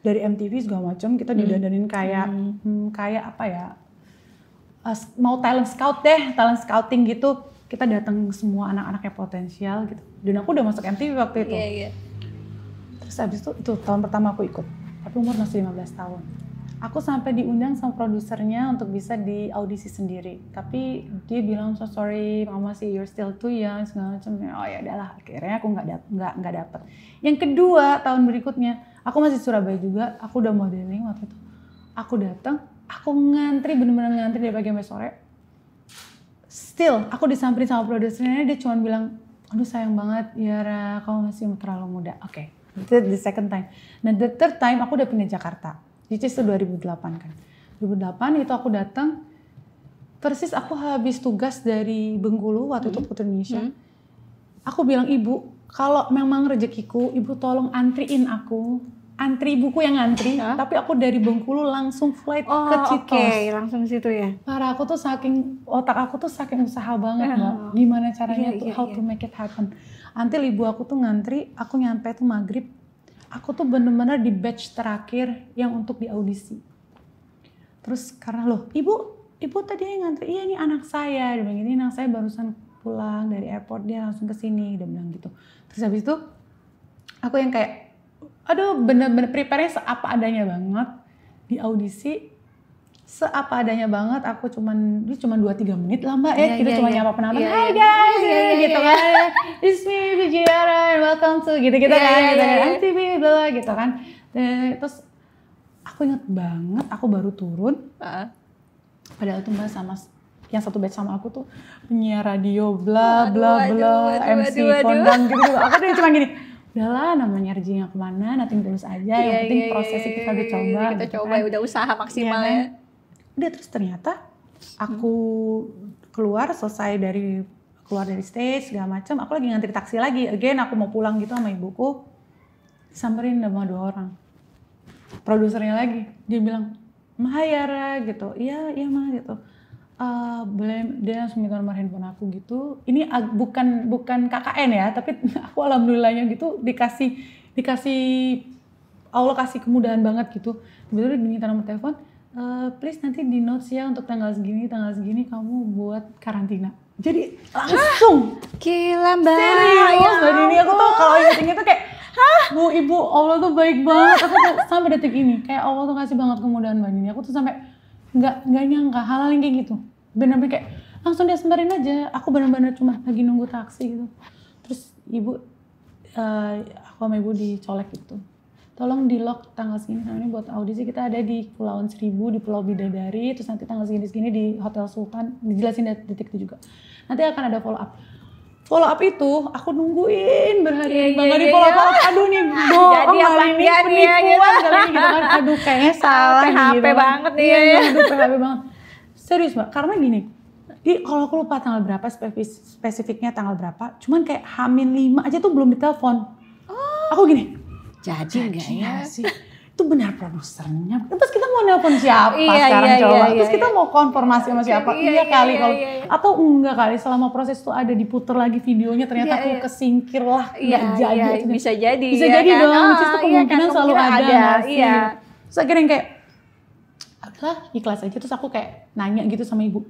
dari MTV segala macam, kita didandanin kayak apa ya? Mau talent scouting gitu. Kita datang semua anak-anak yang potensial gitu. Dan aku udah masuk MTV waktu itu. Terus habis itu tahun pertama aku ikut. Tapi umur masih 15 tahun. Aku sampai diundang sama produsernya untuk bisa di audisi sendiri. Tapi dia bilang, so sorry mama sih, you're still too young, segala macam. Oh ya udahlah, akhirnya aku nggak dapet. Yang kedua tahun berikutnya, aku masih Surabaya juga. Aku udah modeling waktu itu. Aku datang, aku ngantri, bener-bener ngantri dari pagi sampai sore. Still, aku disamperin sama produsernya, dia cuma bilang, aduh sayang banget, Yara, kamu masih terlalu muda. Oke, itu the second time. Nah, the third time aku udah pindah Jakarta. Which is 2008 kan. 2008 itu aku datang, persis aku habis tugas dari Bengkulu, waktu itu Putri Indonesia. Aku bilang, Ibu, kalau memang rezekiku, Ibu tolong antriin aku antri buku yang ngantri, tapi aku dari Bengkulu langsung flight ke Citos. Oke, langsung situ ya. Parah, otak aku tuh saking usaha banget Mbak. Gimana caranya how to make it happen. Until ibu aku tuh ngantri, aku nyampe tuh maghrib. Aku tuh bener-bener di batch terakhir yang untuk di audisi. Terus karena loh, ibu tadi yang ngantri, iya ini anak saya. Dia bilang gini, anak saya barusan pulang dari airport, dia langsung kesini. Dia bilang gitu. Terus habis itu, aku yang kayak, aduh bener-bener prepare-nya seapa adanya banget. Di audisi, seapa adanya banget. Aku cuma 2-3 menit lah Mbak ya. Kita cuma nyapa penonton, hi guys, gitu kan. It's me, Vijiara, and welcome to gitu-gitu kan. MTV, bla gitu kan. Terus aku inget banget, aku baru turun. Padahal tuh Mbak sama yang satu batch sama aku tuh penyiar radio bla bla bla, MC kondang gitu. Aku tuh cuma gini, udahlah namanya rezekinya kemana, nothing tulus aja, yang penting prosesnya kita udah coba. Kita coba, udah usaha maksimal ya. Udah terus ternyata aku keluar dari stage segala macam, aku lagi ngantri taksi lagi, again aku mau pulang gitu sama ibuku, disamperin sama 2 orang. Produsernya lagi, dia bilang, Mahayara gitu, iya Ma gitu. Boleh, dia langsung minta nomor handphone aku gitu. Ini bukan KKN ya, tapi aku alhamdulillahnya gitu dikasih Allah kasih kemudahan banget gitu. Betul diminta nomor telepon, please nanti di notes ya untuk tanggal segini kamu buat karantina. Jadi langsung. Gila Mbak. Serius Mbak Dini, aku tuh kalau inget-inget tuh kayak, Bu, Ibu, Allah tuh baik banget. Aku tuh sampai detik ini kayak Allah tuh kasih banget kemudahan Mbak Dini. Aku tuh sampai nggak nyangka hal yang kayak gitu. Bener-bener kayak langsung dia sembarin aja. Aku bener-bener cuma lagi nunggu taksi gitu. Terus ibu, aku sama ibu dicolek gitu. Tolong di lock tanggal segini, ini buat audisi kita ada di Pulauan Seribu, di Pulau Bidadari. Terus nanti tanggal segini di Hotel Sultan. Dijelasin detik itu juga. Nanti akan ada follow up. Follow up itu aku nungguin berhari-hari banget di follow up. Aduh nih, jadi apa ini penipuan kali ini gitu kan. Aduh kayaknya salah PHP gitu. banget nih ya. Aduh PHP banget. Serius Mbak, karena gini. Kalau aku lupa tanggal berapa, spesifiknya tanggal berapa. Cuman kayak H-5 aja tuh belum ditelepon. Aku gini. Jadi enggak ya? Sih? Itu benar produsernya. Terus kita mau nelpon siapa sekarang coba? Terus kita mau konfirmasi sama siapa? Atau enggak kali selama proses itu ada diputer lagi videonya ternyata aku kesingkir lah enggak jadi. Bisa jadi. Bisa jadi dong. Which is itu kemungkinan selalu ada. Terus akhirnya kayak udahlah ikhlas aja. Terus aku kayak nanya gitu sama ibu.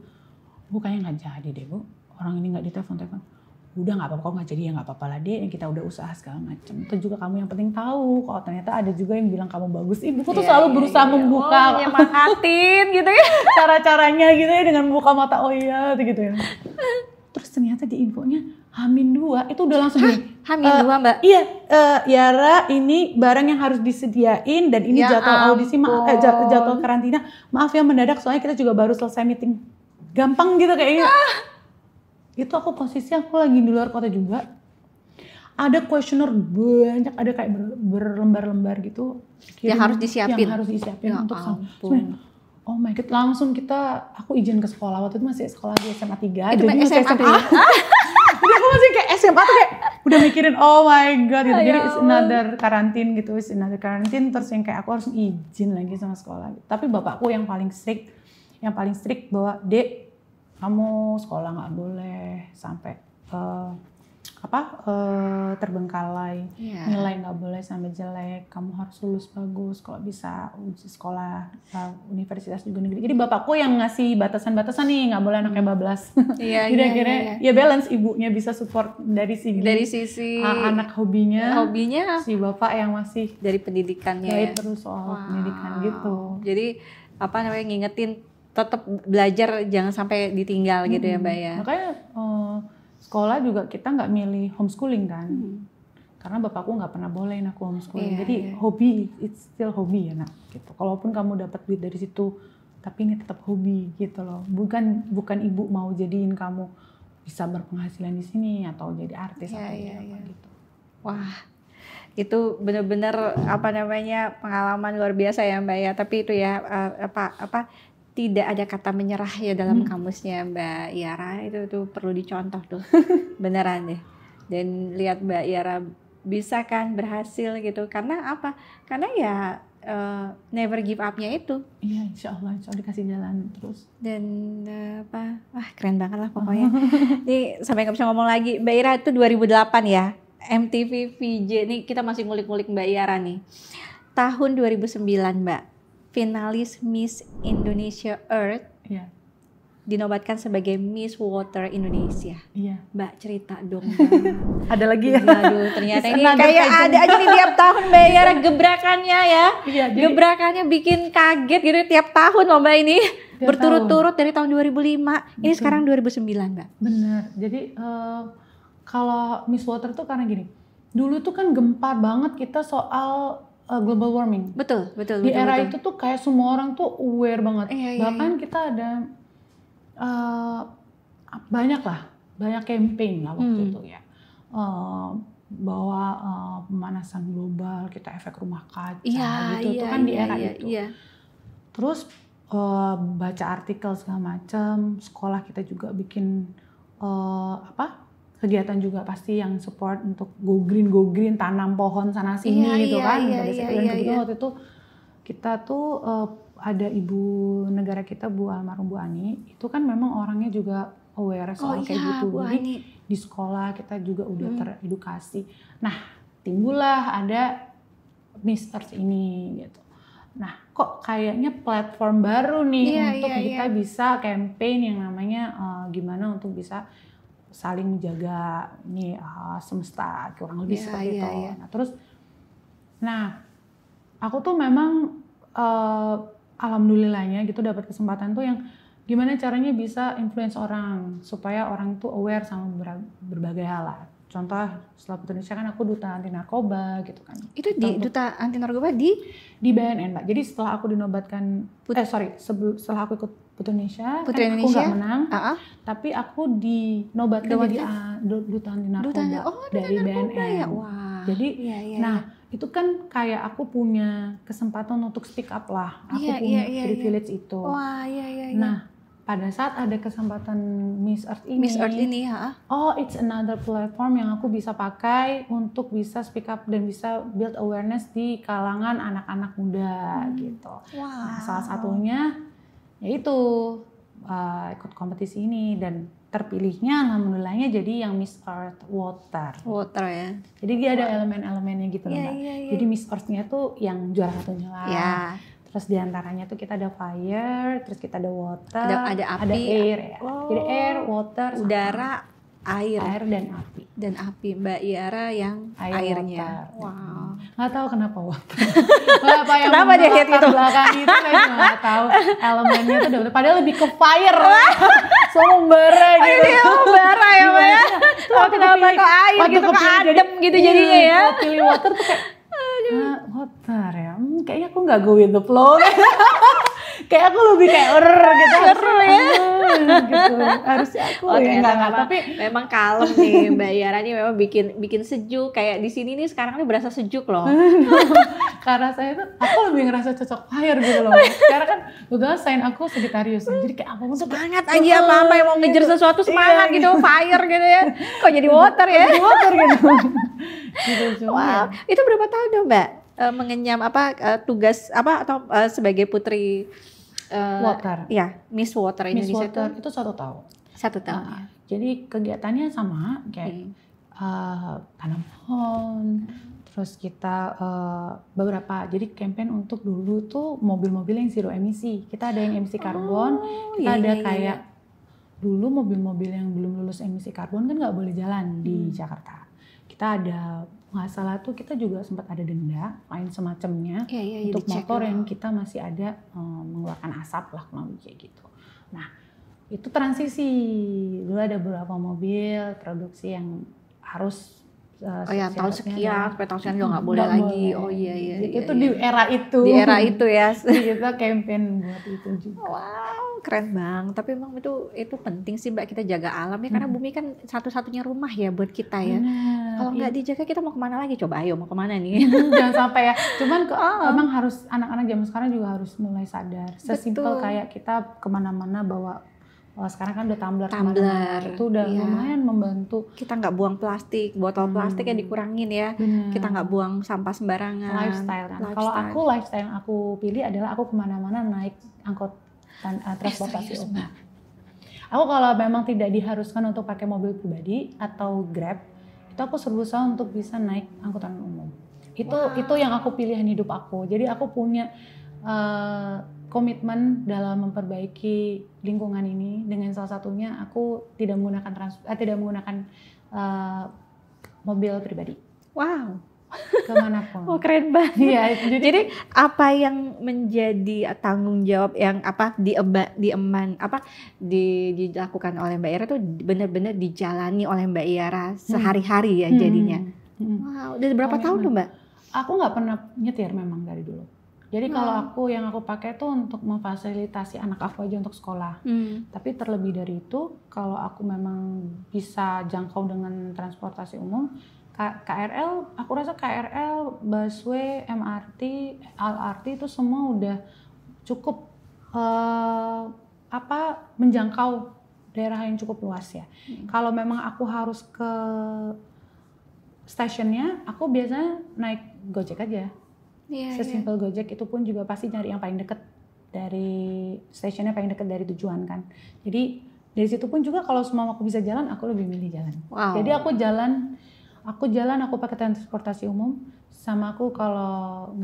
Bu kayaknya nggak jadi deh Bu. Orang ini nggak ditelepon. Udah nggak apa-apa, kok nggak jadi ya nggak apa-apa lah deh, yang kita udah usaha segala macam. Itu juga kamu yang penting tahu, kalau ternyata ada juga yang bilang kamu bagus. Ibuku tuh selalu berusaha membuka, nyemangatin gitu ya, cara-caranya gitu ya dengan buka mata, oh iya gitu ya. Terus ternyata di infonya H-2 itu udah langsung gini. H-2 Mbak? Iya, Yara ini barang yang harus disediain dan ini ya jadwal audisi, jadwal karantina. Maaf ya mendadak soalnya kita juga baru selesai meeting. Gampang gitu kayaknya. Itu aku lagi di luar kota juga. Ada kuesioner banyak, ada kayak berlembar-lembar gitu. Yang harus disiapin. Ya untuk oh my god, langsung aku izin ke sekolah. Waktu itu masih sekolah di SMA 3. Itu SMA. Jadi aku masih kayak SMA tuh kayak udah mikirin oh my god gitu. Jadi it's another karantin. Terus yang kayak aku harus izin lagi sama sekolah. Tapi bapakku yang paling strict bahwa Dek, kamu sekolah nggak boleh sampai terbengkalai, nilai nggak boleh sampai jelek, kamu harus lulus bagus, kalau bisa uji sekolah universitas juga negeri. Jadi bapakku yang ngasih batasan-batasan nih, nggak boleh anaknya bablas. Jadi akhirnya ya balance, ibunya bisa support dari sisi anak hobinya, si bapak yang masih dari pendidikannya ya. Terus soal pendidikan gitu. Jadi ngingetin tetap belajar, jangan sampai ditinggal gitu ya Mbak ya. Makanya sekolah juga kita nggak milih homeschooling kan, karena bapakku nggak pernah bolehin aku homeschooling. Jadi hobi, it's still hobi ya nak. Gitu. Kalaupun kamu dapat duit dari situ, tapi ini tetap hobi gitu loh. Bukan ibu mau jadiin kamu bisa berpenghasilan di sini atau jadi artis atau gitu. Wah, itu benar-benar pengalaman luar biasa ya Mbak ya. Tapi itu ya tidak ada kata menyerah ya dalam kamusnya Mbak Yara. Itu perlu dicontoh tuh. Beneran deh. Dan lihat Mbak Yara bisa kan berhasil gitu. Karena apa? Karena ya never give up-nya itu. Iya, insya Allah dikasih jalan terus. Dan wah keren banget lah pokoknya. Ini sampai nggak bisa ngomong lagi. Mbak Ira itu 2008 ya, MTV VJ. Nih kita masih ngulik-ngulik Mbak Ira nih. Tahun 2009 Mbak, finalis Miss Indonesia Earth. Iya. Dinobatkan sebagai Miss Water Indonesia. Iya. Mbak cerita dong. Ada lagi ya? Aduh, ternyata ini kayak ada aja nih tiap tahun Mbak Ira gebrakannya ya. Iya, gebrakannya bikin kaget gitu tiap tahun loh Mbak ini. Berturut-turut dari tahun 2005. Ini sekarang 2009 Mbak. Bener. Jadi kalau Miss Water tuh karena gini. Dulu tuh kan gempar banget kita soal global warming. Betul. Di era itu tuh kayak semua orang tuh aware banget. Bahkan kita ada banyak campaign lah waktu itu ya, bahwa pemanasan global, kita efek rumah kaca gitu, itu kan di era itu. Terus baca artikel segala macam, sekolah kita juga bikin kegiatan juga pasti yang support untuk go green, tanam pohon sana sini gitu kan. Kebetulan waktu itu kita tuh ada ibu negara kita almarhum Bu Ani, itu kan memang orangnya juga aware soal kayak gitu. Jadi di sekolah kita juga udah teredukasi. Nah, timbullah ada Miss Earth ini gitu. Nah, kok kayaknya platform baru nih untuk kita bisa campaign yang namanya gimana untuk bisa saling menjaga ini semesta, kurang lebih seperti itu. Nah, aku tuh memang alhamdulillahnya gitu dapat kesempatan tuh yang gimana caranya bisa influence orang supaya orang tuh aware sama berbagai hal lah. Contoh setelah Putri Indonesia kan aku duta anti narkoba gitu kan. Itu di duta anti narkoba di BNN Mbak. Jadi setelah aku dinobatkan setelah aku ikut Putri Indonesia aku nggak menang, tapi aku dinobatkan jadi duta anti narkoba dari BNN. Ya? Wah. Jadi itu kan kayak aku punya kesempatan untuk speak up lah. Aku punya privilege itu. Wah, Nah, pada saat ada kesempatan Miss Earth ini, it's another platform yang aku bisa pakai untuk bisa speak up dan bisa build awareness di kalangan anak-anak muda gitu. Wow. Nah, salah satunya yaitu ikut kompetisi ini dan terpilihnya alhamdulillahnya jadi yang Miss Earth Water ya. Jadi dia ada elemen-elemennya gitu loh Mbak. Jadi Miss Earth-nya tuh yang juara satunya lah. Terus diantaranya tuh kita ada fire, terus kita ada water, ada api, ada air ya. Jadi air, water, udara, air dan api. Mbak Ira yang airnya. Water. Wow. Nggak tahu kenapa water. Kenapa dia lihat itu belakang itu saya nggak tahu elemennya tuh udah. Padahal lebih ke fire. Bara gitu. Iya, bara ya Mbak ya. Kenapa kok air gitu, kok adem gitu jadinya ya. Pilih water tuh kayak water ya. Kayaknya aku nggak go with the flow. Kayak aku lebih kayak gitu. Seru ya. Gitu. Harusnya aku enggak, tapi memang kalem nih Mbak Yara nih, memang bikin sejuk. Kayak di sini nih sekarang nih berasa sejuk loh. Karena saya tuh aku lebih ngerasa cocok fire gitu loh. Karena kan udah sign aku Sagittarius. Jadi kayak apa tuh semangat aja apa yang mau ngejar sesuatu semangat gitu, fire gitu ya. Kok jadi water ya? Jadi water gitu. Wow. Itu berapa tahun dong Mbak? Mengenyam tugas atau sebagai putri water. Ya, Miss Water Indonesia. Miss Water itu 1 tahun. 1 tahun. Ya. Jadi kegiatannya sama kayak tanam pohon. Terus kita beberapa jadi campaign untuk dulu tuh mobil-mobil yang zero emisi. Kita ada yang emisi karbon. Kita ada kayak dulu mobil-mobil yang belum lulus emisi karbon kan nggak boleh jalan di Jakarta. Kita ada nggak salah tuh kita juga sempat ada denda lain semacamnya untuk motor yang kita masih ada mengeluarkan asap lah kurang kayak gitu. Nah itu transisi dulu ada beberapa mobil produksi yang harus tahun sekian sampai tahun sekian juga nggak boleh lagi. Itu di era itu. Di era itu ya. Kita campaign buat itu juga. Wow, keren bang. Tapi emang itu penting sih Mbak, kita jaga alam ya, karena bumi kan satu-satunya rumah ya buat kita ya. Kalau nggak dijaga kita mau kemana lagi? Coba ayo mau kemana nih? Jangan sampai ya. Cuman memang harus anak-anak zaman sekarang juga harus mulai sadar. Sesimpel kayak kita kemana-mana bawa sekarang kan udah tumbler Tumbler, itu udah iya. lumayan membantu. Kita nggak buang plastik, botol plastik yang dikurangin ya. Bener. Kita nggak buang sampah sembarangan. Lifestyle kan. Kalau aku lifestyle yang aku pilih adalah aku kemana-mana naik angkutan transportasi umum. Aku kalau memang tidak diharuskan untuk pakai mobil pribadi atau Grab, itu aku berusaha untuk bisa naik angkutan umum. Itu yang aku pilihan hidup aku. Jadi aku punya komitmen dalam memperbaiki lingkungan ini dengan salah satunya aku tidak menggunakan mobil pribadi. Wow. Kemanapun. Oh keren banget. Iya, jadi apa yang menjadi tanggung jawab yang dilakukan oleh Mbak Ira tuh benar-benar dijalani oleh Mbak Ira sehari-hari ya jadinya. Wow, udah berapa tahun tuh Mbak? Aku nggak pernah nyetir memang dari dulu. Jadi kalau yang aku pakai tuh untuk memfasilitasi anak aku aja untuk sekolah. Tapi terlebih dari itu, kalau aku memang bisa jangkau dengan transportasi umum, KRL, aku rasa KRL, busway, MRT, LRT itu semua udah cukup menjangkau daerah yang cukup luas ya. Kalau memang aku harus ke stasiunnya, aku biasanya naik Gojek aja. Sesimpel Gojek, itu pun juga pasti nyari yang paling deket dari stasiunnya, paling deket dari tujuan kan. Jadi dari situ pun juga kalau semua aku bisa jalan, aku lebih milih jalan. Jadi aku pakai transportasi umum, sama aku kalau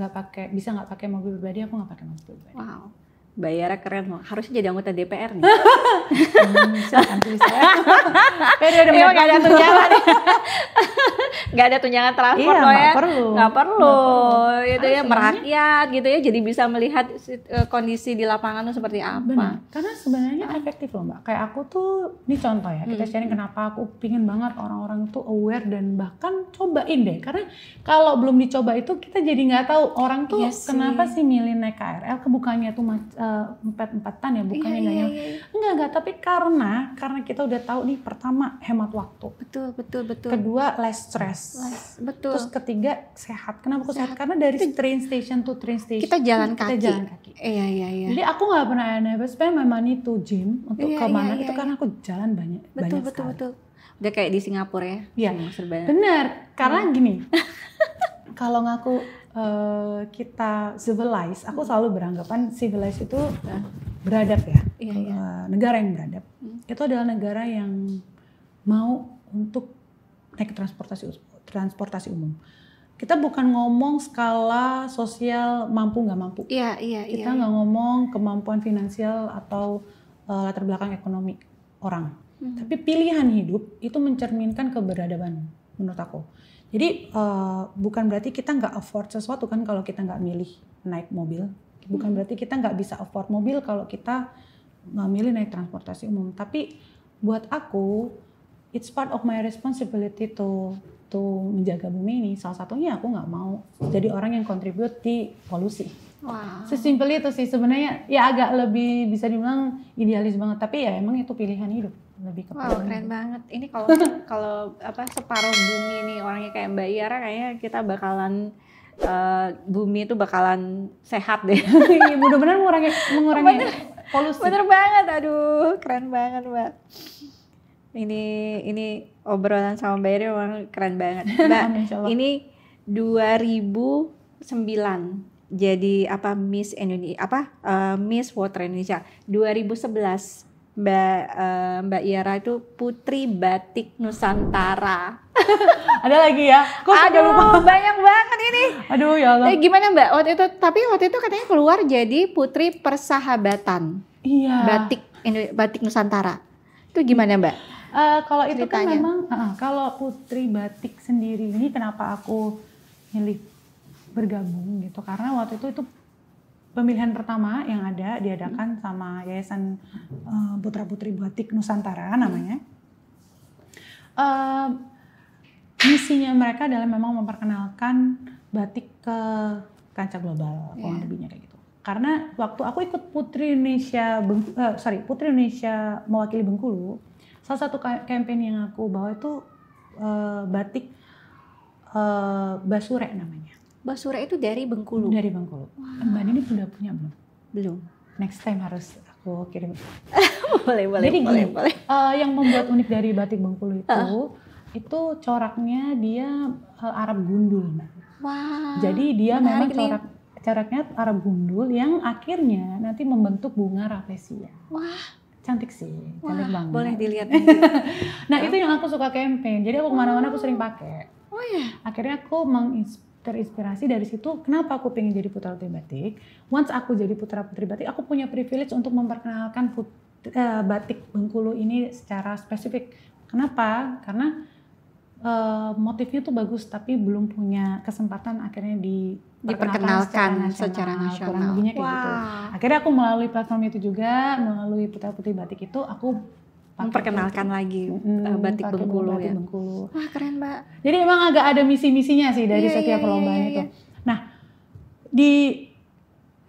bisa nggak pakai mobil pribadi, aku nggak pakai mobil pribadi. Wow. Mbak Ira keren loh, harusnya jadi anggota DPR nih. Silakan pilih saya. Periode nggak ada tunjangan, nggak ada tunjangan transport loh ya. Nggak perlu. Itu ya merakyat gitu ya, jadi bisa melihat kondisi di lapangan tuh seperti apa. Benar. Karena sebenarnya efektif loh Mbak. Kayak aku tuh, ini contoh ya, kita sharing kenapa aku pingin banget orang-orang tuh aware dan bahkan cobain deh. Karena kalau belum dicoba itu kita jadi nggak tahu orang tuh kenapa sih milih naik KRL, kebukannya tuh empatan ya, bukannya enggak, tapi karena kita udah tahu nih, pertama hemat waktu, betul, kedua less stress, betul, terus ketiga sehat. Kenapa aku sehat? Karena dari train station to train station kita jalan kaki. Iya. Jadi aku nggak pernah never spend my money to gym untuk kemana itu karena aku jalan banyak sekali. Udah kayak di Singapura ya. Benar, karena gini, kalau ngaku kita civilized, aku selalu beranggapan civilized itu beradab ya. Negara yang beradab itu adalah negara yang mau untuk naik transportasi umum. Kita bukan ngomong skala sosial mampu nggak mampu. Kita nggak ngomong kemampuan finansial atau latar belakang ekonomi orang. Tapi pilihan hidup itu mencerminkan keberadaban menurut aku. Jadi bukan berarti kita nggak afford sesuatu kan kalau kita nggak milih naik mobil. Bukan berarti kita nggak bisa afford mobil kalau kita nggak milih naik transportasi umum. Tapi buat aku, it's part of my responsibility to menjaga bumi ini. Salah satunya aku nggak mau jadi orang yang contribute di polusi. Sesimpel itu sih sebenarnya, ya agak lebih bisa dibilang idealis banget. Tapi ya emang itu pilihan hidup. Lebih ke keren banget. Ini kalau separuh bumi nih orangnya kayak Mbak Ira, kayaknya kita bakalan bumi itu bakalan sehat deh. Mudah-mudahan mengurangi polusi. Bener banget, aduh keren banget Mbak. Ini obrolan sama Mbak Ira memang keren banget. Mbak, ini 2009 jadi Miss Indonesia, Miss Water Indonesia 2011. Mbak Ira itu Putri Batik Nusantara. Ada lagi ya? Aduh, banyak banget ini. Aduh ya Allah. Gimana Mbak waktu itu katanya keluar jadi Putri Persahabatan. Iya. Batik Nusantara. Itu gimana Mbak? Kalau itu kan memang kalau Putri Batik sendiri ini kenapa aku milih bergabung gitu, karena waktu itu pemilihan pertama yang diadakan sama Yayasan Putra Putri Batik Nusantara namanya. Misinya mereka adalah memang memperkenalkan batik ke kancah global, kurang lebihnya kayak gitu. Karena waktu aku ikut Putri Indonesia mewakili Bengkulu, salah satu campaign yang aku bawa itu batik Basure namanya. Basure itu dari Bengkulu? Dari Bengkulu. Mbak Nini udah punya belum? Belum. Next time harus aku kirim. Boleh. Jadi gini, yang membuat unik dari batik Bengkulu itu coraknya dia Arab gundul, Mbak. Wah. Jadi dia memang menarik nih. coraknya Arab gundul yang akhirnya nanti membentuk bunga rafflesia. Wah, Cantik sih, cantik banget. boleh dilihat. Nah itu yang aku suka campaign. Jadi aku kemana-mana aku sering pakai. Oh ya. Akhirnya aku terinspirasi dari situ. Kenapa aku pengen jadi putra putri batik? Once aku jadi putra putri batik, aku punya privilege untuk memperkenalkan batik Bengkulu ini secara spesifik. Kenapa? Karena motifnya tuh bagus, tapi belum punya kesempatan akhirnya diperkenalkan secara nasional. Kurang lebihnya kayak gitu. Akhirnya aku melalui platform itu juga, melalui putra putri batik itu aku memperkenalkan lagi batik Bengkulu ya. Wah keren Mbak. Jadi memang agak ada misi-misinya sih dari setiap perlombaan itu. Nah di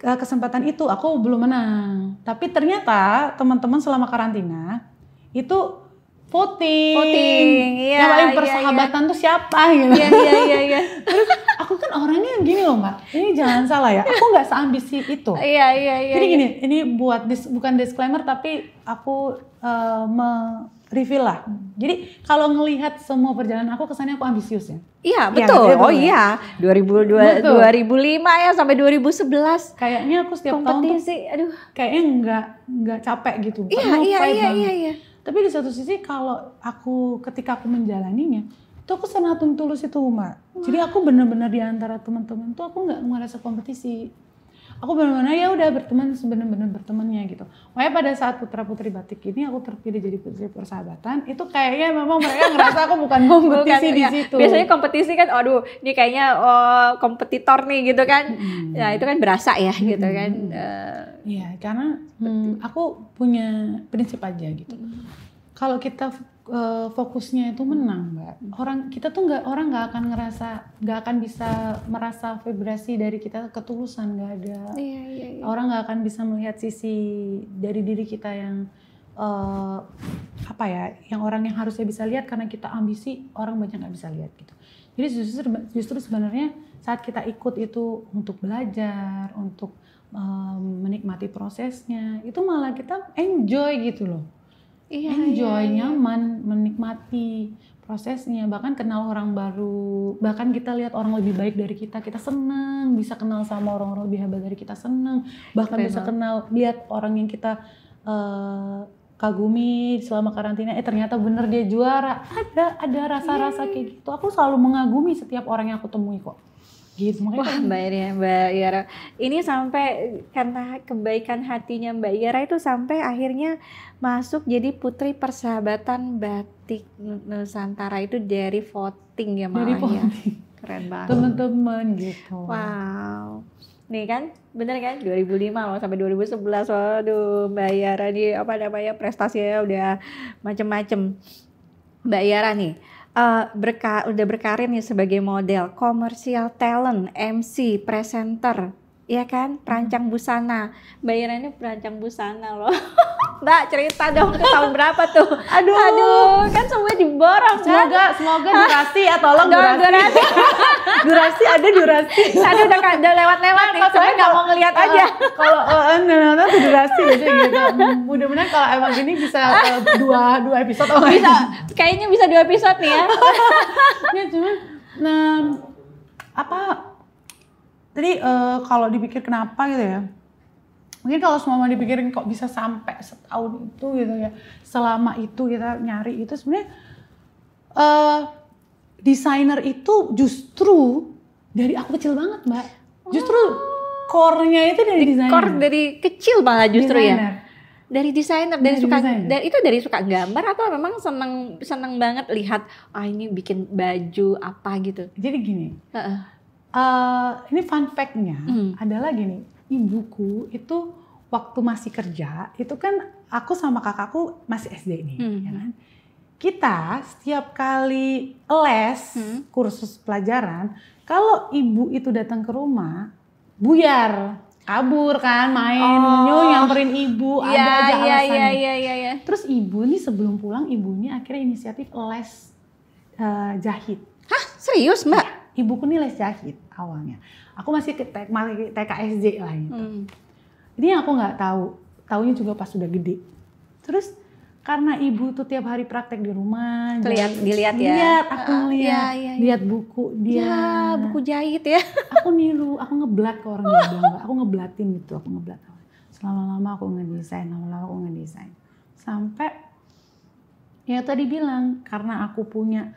kesempatan itu aku belum menang, tapi ternyata teman-teman selama karantina itu voting. Yang paling persahabatan tuh siapa gitu. Iya. Terus aku kan orangnya gini loh Mbak, ini jangan salah ya, aku nggak seambisi itu. Iya. Jadi gini, ini buat bukan disclaimer tapi aku reveal lah. Jadi kalau ngelihat semua perjalanan aku kesannya aku ambisius ya. Iya betul. Ya, iya. 2005 ya sampai 2011. Kayaknya aku setiap kompetisi, tahun tuh kayaknya nggak capek gitu. Iya. Tapi di satu sisi kalau ketika aku menjalaninya, itu aku sangat tulus itu Mbak. Jadi aku benar-benar di antara teman-teman tuh aku nggak merasa kompetisi. Aku benar-benar ya udah berteman sebenar-benar bertemannya gitu. Makanya pada saat putra putri batik ini aku terpilih jadi putri persahabatan, itu kayaknya memang mereka ngerasa aku bukan kompetisi di situ. Biasanya kompetisi kan, aduh ini kayaknya kompetitor nih gitu kan. Nah itu kan berasa ya gitu kan. Iya karena aku punya prinsip aja gitu. Kalau kita fokusnya itu menang, Mbak. Kita tuh orang nggak akan bisa merasa vibrasi dari kita ketulusan, nggak ada. Iya. Orang nggak akan bisa melihat sisi dari diri kita yang yang orang yang harusnya bisa lihat karena kita ambisi, orang banyak nggak bisa lihat gitu. Jadi justru sebenarnya saat kita ikut itu untuk belajar, untuk menikmati prosesnya, itu malah kita enjoy gitu loh. Enjoy, nyaman, menikmati prosesnya, bahkan kenal orang baru, bahkan kita lihat orang lebih baik dari kita seneng, bisa kenal sama orang-orang lebih hebat dari kita seneng, bahkan bisa lihat orang yang kita kagumi selama karantina, ternyata bener dia juara, ada rasa-rasa kayak gitu. Aku selalu mengagumi setiap orang yang aku temui kok. Gitu. Wah Mbak Yara, ini sampai karena kebaikan hatinya Mbak Yara itu sampai akhirnya masuk jadi putri persahabatan batik Nusantara itu dari voting ya malah ya. Keren banget. Teman-teman gitu. Wow. Nih kan, bener kan 2005 loh sampai 2011. Waduh Mbak Yara nih prestasinya udah macem-macem. Mbak Yara nih. Udah berkarir nih sebagai model, komersial talent, MC, presenter, ya kan, perancang busana. Mbak Yara ini perancang busana loh. Mbak cerita dong ke tahun berapa tuh? Aduh, kan semuanya diborong kan? Semoga durasi ya, tolong durasi. durasi. Tadi udah lewat-lewat nih, sebenarnya nggak mau ngeliat aja. Kalau nonton tuh durasi aja gitu. Mudah-mudahan kalau emang gini bisa dua episode. Bisa, kayaknya bisa 2 episode nih ya. Ya cuman, tadi kalau dipikir kenapa gitu ya. Mungkin kalau semua mau dipikirin kok bisa sampai setahun itu gitu ya. Selama itu kita nyari itu sebenarnya desainer itu justru dari aku kecil banget Mbak. Justru core-nya itu dari desainer. Core dari kecil malah justru designer. Ya. Dari desainer, dari suka gambar atau memang seneng banget lihat ini bikin baju apa gitu. Jadi gini. Ini fun fact-nya adalah gini. Ibuku itu waktu masih kerja itu kan aku sama kakakku masih SD nih, ya kan? Kita setiap kali les kursus pelajaran, kalau ibu itu datang ke rumah, buyar, kabur kan, main, nyamperin ibu, ada aja alasannya. Iya. Terus ibu nih sebelum pulang, ibunya akhirnya inisiatif les jahit. Hah, serius Mbak? Ya, ibuku nih les jahit awalnya. Aku masih TK SD lah gitu. Ini yang aku nggak tahu, taunya juga pas sudah gede. Terus karena ibu tuh tiap hari praktek di rumah, dilihat ya. Lihat, aku ngeliat, lihat buku dia. Ya, buku jahit ya. Aku niru, aku ngeblat ke orang dia bilang enggak, aku ngeblatin gitu, aku ngeblat. Lama-lama aku ngedesain, sampai ya tadi bilang karena aku punya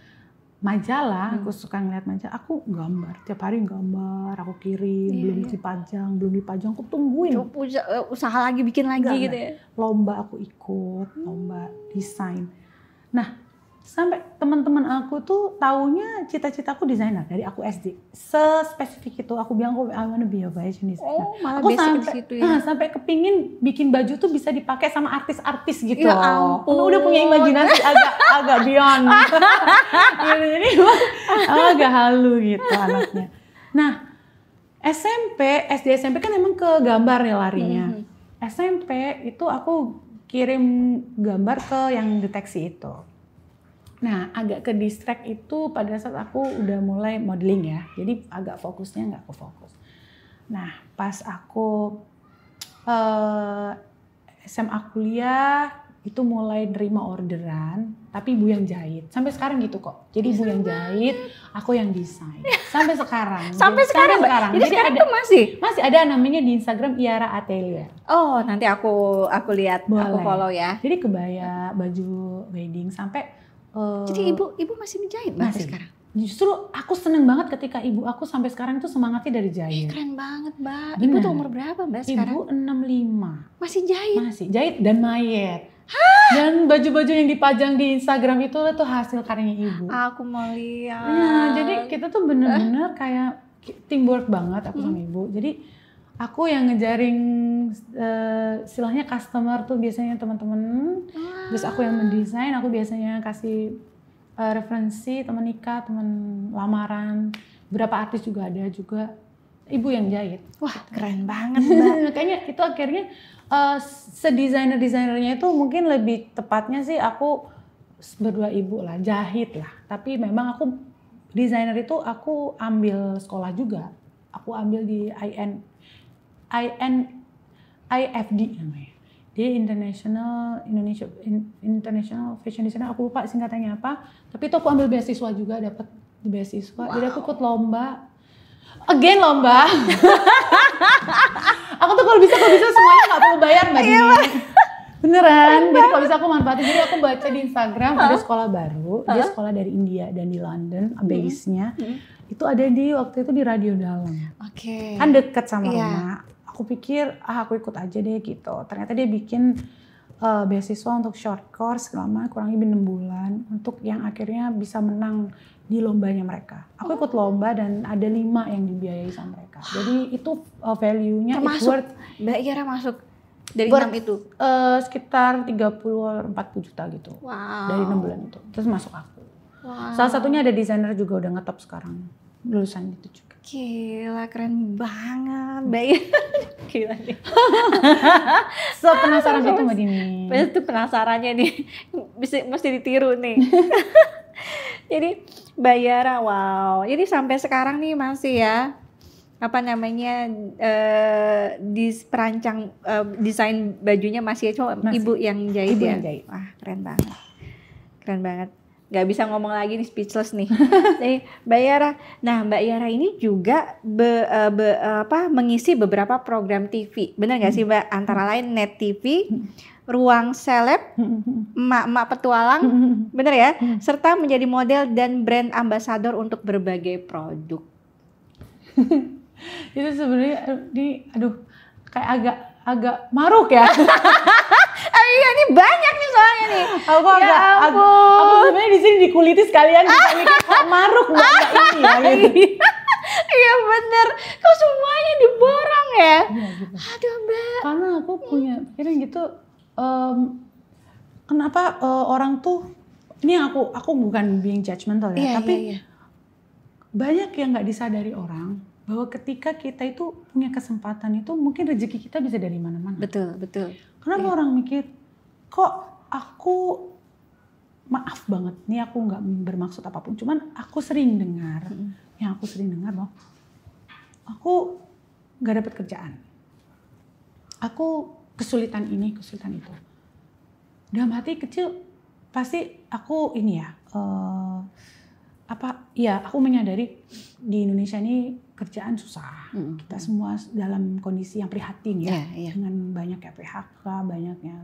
majalah, aku suka ngeliat majalah, aku gambar, tiap hari gambar, aku kirim, belum dipajang, aku tungguin. Usaha lagi, bikin lagi gitu ya. Lomba aku ikut, lomba desain. Nah, sampai teman-teman aku tuh taunya cita-citaku desainer dari aku SD. Sespesifik itu aku bilang I wanna be a fashion designer. Malah aku basic di situ ya. Sampai kepingin bikin baju tuh bisa dipakai sama artis-artis gitu. Ya ampun. Udah punya imajinasi agak beyond. Jadi agak halu gitu anaknya. Nah, SD SMP kan emang ke gambar ya larinya. SMP itu aku kirim gambar ke yang deteksi itu. Nah, agak ke distract itu pada saat aku udah mulai modeling ya. Jadi agak fokusnya nggak ke fokus. Nah, pas aku SMA kuliah itu mulai nerima orderan, tapi ibu yang jahit. Sampai sekarang gitu kok. Jadi ibu yang jahit, aku yang desain. Sampai sekarang. Sampai sekarang. Jadi sekarang tuh masih ada namanya di Instagram Iara Atelier. Oh, nanti aku lihat, aku follow ya. Jadi kebaya, baju wedding sampai jadi ibu masih menjahit masih sekarang. Justru aku seneng banget ketika ibu aku sampai sekarang tuh semangatnya dari jahit. Keren banget, Mbak. Ibu tuh umur berapa, Mbak, sekarang? Ibu 65. Masih jahit? Masih jahit dan mayet. Dan baju-baju yang dipajang di Instagram itu tuh hasil karyanya ibu. Aku mau lihat. Nah, jadi kita tuh bener-bener kayak teamwork banget aku sama ibu. Jadi aku yang ngejaring istilahnya customer tuh biasanya teman-teman. Terus aku yang mendesain, aku biasanya kasih referensi teman nikah, teman lamaran. Beberapa artis juga ada juga. Ibu yang jahit. Wah, keren banget, Mbak. Makanya itu akhirnya sedesainer-desainernya itu mungkin lebih tepatnya sih aku berdua ibu lah, jahit lah. Tapi memang aku desainer itu aku ambil sekolah juga. Aku ambil di IFD namanya. Dia International Fashion Designer, aku lupa singkatannya apa. Tapi itu aku ambil beasiswa juga, dapat beasiswa. Jadi aku ikut lomba. Again lomba. Aku tuh kalau bisa semuanya nggak perlu bayar Mbak Dini. Beneran. Jadi kalau bisa aku manfaatin. Jadi aku baca di Instagram ada sekolah baru. Dia sekolah dari India dan di London, base-nya. Itu ada waktu itu di Radio Dalam. Oke. Kan deket sama rumah. Aku pikir aku ikut aja deh gitu. Ternyata dia bikin beasiswa untuk short course selama kurang lebih 6 bulan untuk yang akhirnya bisa menang di lombanya mereka. Aku ikut lomba dan ada 5 yang dibiayai sama mereka. Jadi itu value-nya termasuk Mbak Iara masuk dari 6 itu? Sekitar 30-40 juta gitu. Wow. Dari 6 bulan itu. Terus masuk aku. Wow. Salah satunya ada desainer juga udah ngetop sekarang. Lulusan itu juga. Gila, keren banget Mbak Iara. Gila nih. So penasaran itu Mbak Dini. Itu penasarannya nih. Mesti ditiru nih. Jadi Mbak Iara, wow. Jadi sampai sekarang nih masih ya, apa namanya, di perancang desain bajunya masih ibu yang jahit ibu ya? Yang jahit. Wah, keren banget. Keren banget. Gak bisa ngomong lagi nih, speechless nih. Jadi Mbak Iara, nah Mbak Iara ini juga mengisi beberapa program TV. Benar gak sih Mbak? Antara lain Net TV, Ruang Seleb, Emak-emak Petualang, bener ya? Serta menjadi model dan brand ambassador untuk berbagai produk. Itu sebenarnya kayak agak maruk ya. Iya, ini banyak nih soalnya nih. Aku sebenarnya di sini dikuliti sekalian bisa mikir kok maruk enggak ini ya gitu. Iya bener, kok semuanya diborong ya? Iya gitu. Aduh Mbak. Karena aku punya pikiran gitu. Kenapa orang tuh ini aku bukan being judgmental ya, tapi banyak yang nggak disadari orang bahwa ketika kita itu punya kesempatan itu mungkin rezeki kita bisa dari mana-mana. Betul. Kenapa orang mikir kok aku maaf banget nih, aku nggak bermaksud apapun, cuman aku sering dengar bahwa aku nggak dapat kerjaan, aku kesulitan ini kesulitan itu. dalam hati kecil pasti aku ini ya, aku menyadari di Indonesia ini kerjaan susah. Kita semua dalam kondisi yang prihatin ya, dengan banyaknya PHK, banyaknya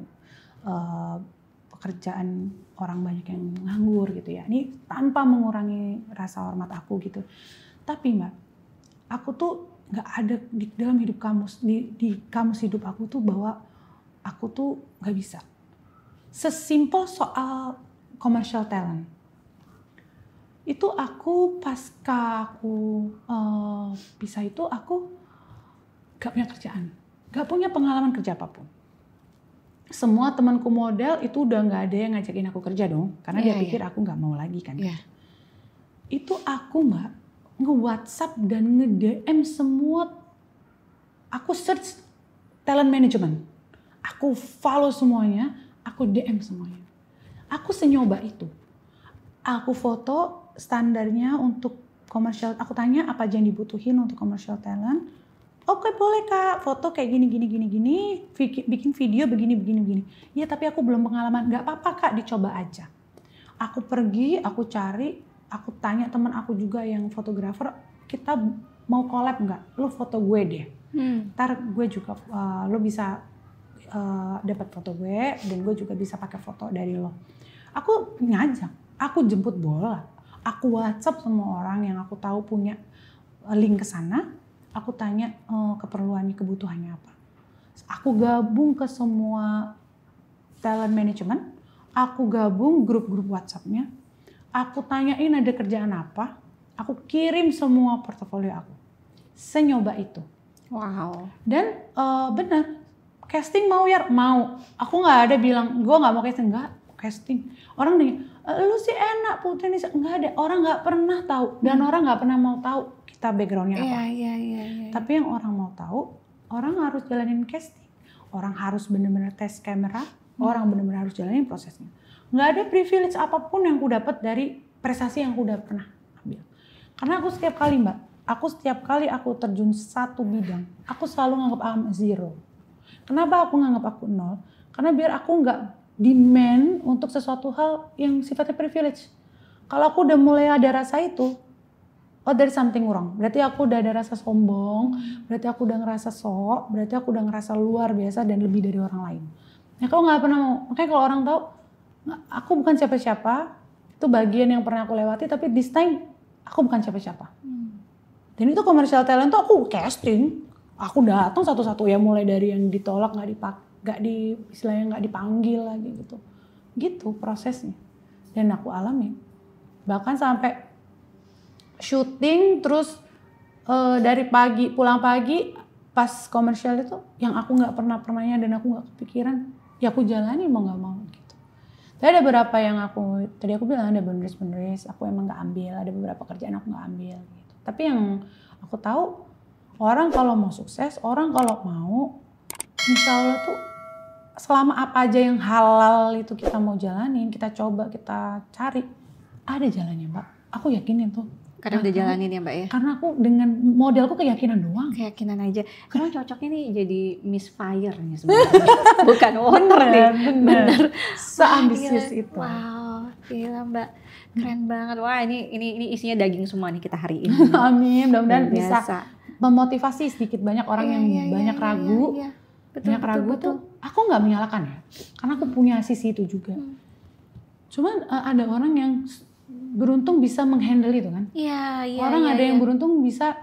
pekerjaan, orang banyak yang nganggur gitu ya. Ini tanpa mengurangi rasa hormat aku gitu. Tapi Mbak, aku tuh nggak ada di dalam hidup kamus, di kamus hidup aku tuh bahwa aku tuh nggak bisa. Sesimpel soal commercial talent. Itu aku pasca aku pisah itu aku gak punya kerjaan, gak punya pengalaman kerja apapun. Semua temanku model itu udah gak ada yang ngajakin aku kerja dong, karena dia pikir aku gak mau lagi kan. Itu aku Mbak nge-WhatsApp dan nge-DM semua, aku search talent management, aku follow semuanya, aku DM semuanya. Aku senyoba itu. Aku foto standarnya untuk komersial, aku tanya apa aja yang dibutuhin untuk komersial talent. Oke, boleh Kak, foto kayak gini, bikin video begini. Ya tapi aku belum pengalaman, gak apa-apa Kak, dicoba aja. Aku pergi, aku cari, aku tanya teman aku juga yang fotografer, kita mau collab gak? Lu foto gue deh. Ntar gue juga, lo bisa dapat foto gue, dan gue juga bisa pakai foto dari lo. Aku ngajak, aku jemput bola. Aku WhatsApp semua orang yang aku tahu punya link ke sana. Aku tanya keperluannya, kebutuhannya apa. Aku gabung ke semua talent management. Aku gabung grup-grup WhatsApp-nya. Aku tanyain ada kerjaan apa. Aku kirim semua portofolio aku. Senyoba itu. Wow. Dan benar, casting mau ya? Mau. Aku nggak ada bilang, gue nggak mau casting. Nggak, casting. Orang nanya, lu sih enak Putri Nisa. Nggak ada, orang nggak pernah tahu. Dan orang nggak pernah mau tahu kita backgroundnya apa. Tapi yang orang mau tahu, orang harus jalanin casting. Orang harus benar-benar tes kamera. Orang benar-benar harus jalanin prosesnya. Nggak ada privilege apapun yang aku dapat dari prestasi yang aku udah pernah ambil. Karena aku setiap kali aku terjun satu bidang, aku selalu nganggap I'm zero. Kenapa aku nganggap aku nol? Karena biar aku nggak demand untuk sesuatu hal yang sifatnya privilege. Kalau aku udah mulai ada rasa itu, there's something wrong. Berarti aku udah ada rasa sombong, berarti aku udah ngerasa sok, berarti aku udah ngerasa luar biasa dan lebih dari orang lain. Nah kalau nggak pernah mau, makanya kalau orang tahu, aku bukan siapa-siapa, itu bagian yang pernah aku lewati, tapi this time aku bukan siapa-siapa. Dan itu commercial talent tuh aku casting, aku datang satu-satu ya, mulai dari yang ditolak, istilahnya nggak dipanggil lagi gitu prosesnya. Dan aku alami, bahkan sampai syuting terus dari pagi pulang pagi pas komersial itu yang aku nggak pernahnya dan aku nggak kepikiran, ya aku jalani mau nggak mau gitu. Tapi ada beberapa yang tadi aku bilang ada boundaries aku emang nggak ambil, ada beberapa kerjaan aku nggak ambil gitu. Tapi yang aku tahu, orang kalau mau sukses, orang kalau mau, insya Allah tuh selama apa aja yang halal itu kita mau jalanin, kita coba, kita cari, ada jalannya Mbak. Aku yakinin tuh. Karena udah jalanin ya Mbak ya? Karena aku dengan modelku keyakinan doang. Keyakinan aja. Karena cocoknya nih jadi misfire nih sebenarnya. Bukan water nih. Bener. Seambisius itu. Wow, gila Mbak. Keren banget. Wah ini isinya daging semua nih kita hari ini. Amin, mudah-mudahan bisa memotivasi sedikit banyak orang yang banyak ragu. Betul. Aku nggak menyalahkan ya, karena aku punya sisi itu juga. Cuman ada orang yang beruntung bisa menghandle itu kan. Orang ada yang beruntung bisa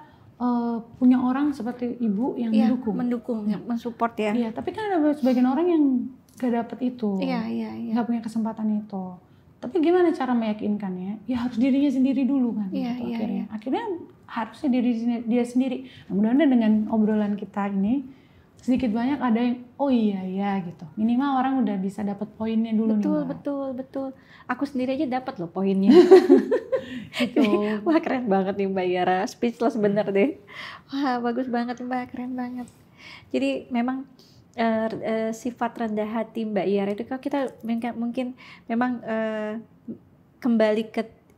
punya orang seperti ibu yang mendukung, mensupport ya. Iya, tapi kan ada sebagian orang yang gak dapet itu, gak punya kesempatan itu. Tapi gimana cara meyakinkannya? Ya harus dirinya sendiri dulu kan. Akhirnya harusnya dia sendiri. Nah, mudah-mudahan dengan obrolan kita ini sedikit banyak ada yang iya gitu. Minimal orang udah bisa dapat poinnya dulu. Betul. Aku sendiri aja dapat loh poinnya. Gitu. Wah keren banget nih Mbak Yara, speechless bener deh. Wah bagus banget Mbak, keren banget. Jadi memang sifat rendah hati Mbak Yara itu kalau kita mungkin memang kembali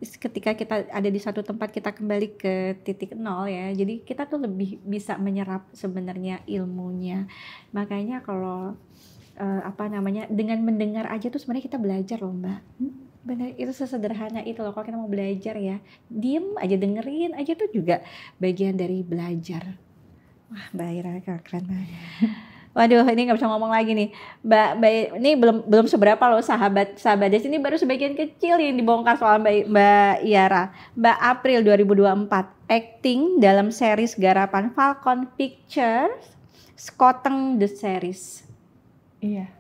ketika kita ada di satu tempat, kita kembali ke titik nol ya. Jadi kita tuh lebih bisa menyerap sebenarnya ilmunya. Makanya kalau dengan mendengar aja tuh sebenarnya kita belajar loh Mbak. Bener, itu sesederhana itu loh kalau kita mau belajar ya. Diem aja, dengerin aja tuh juga bagian dari belajar. Wah Mbak Ira keren banget. Waduh, ini nggak bisa ngomong lagi nih, Mbak. Ini belum seberapa loh sahabat Des, ini baru sebagian kecil yang dibongkar soal Mbak Ira. Mbak April 2024, acting dalam series garapan Falcon Pictures, Skoteng The Series. Iya.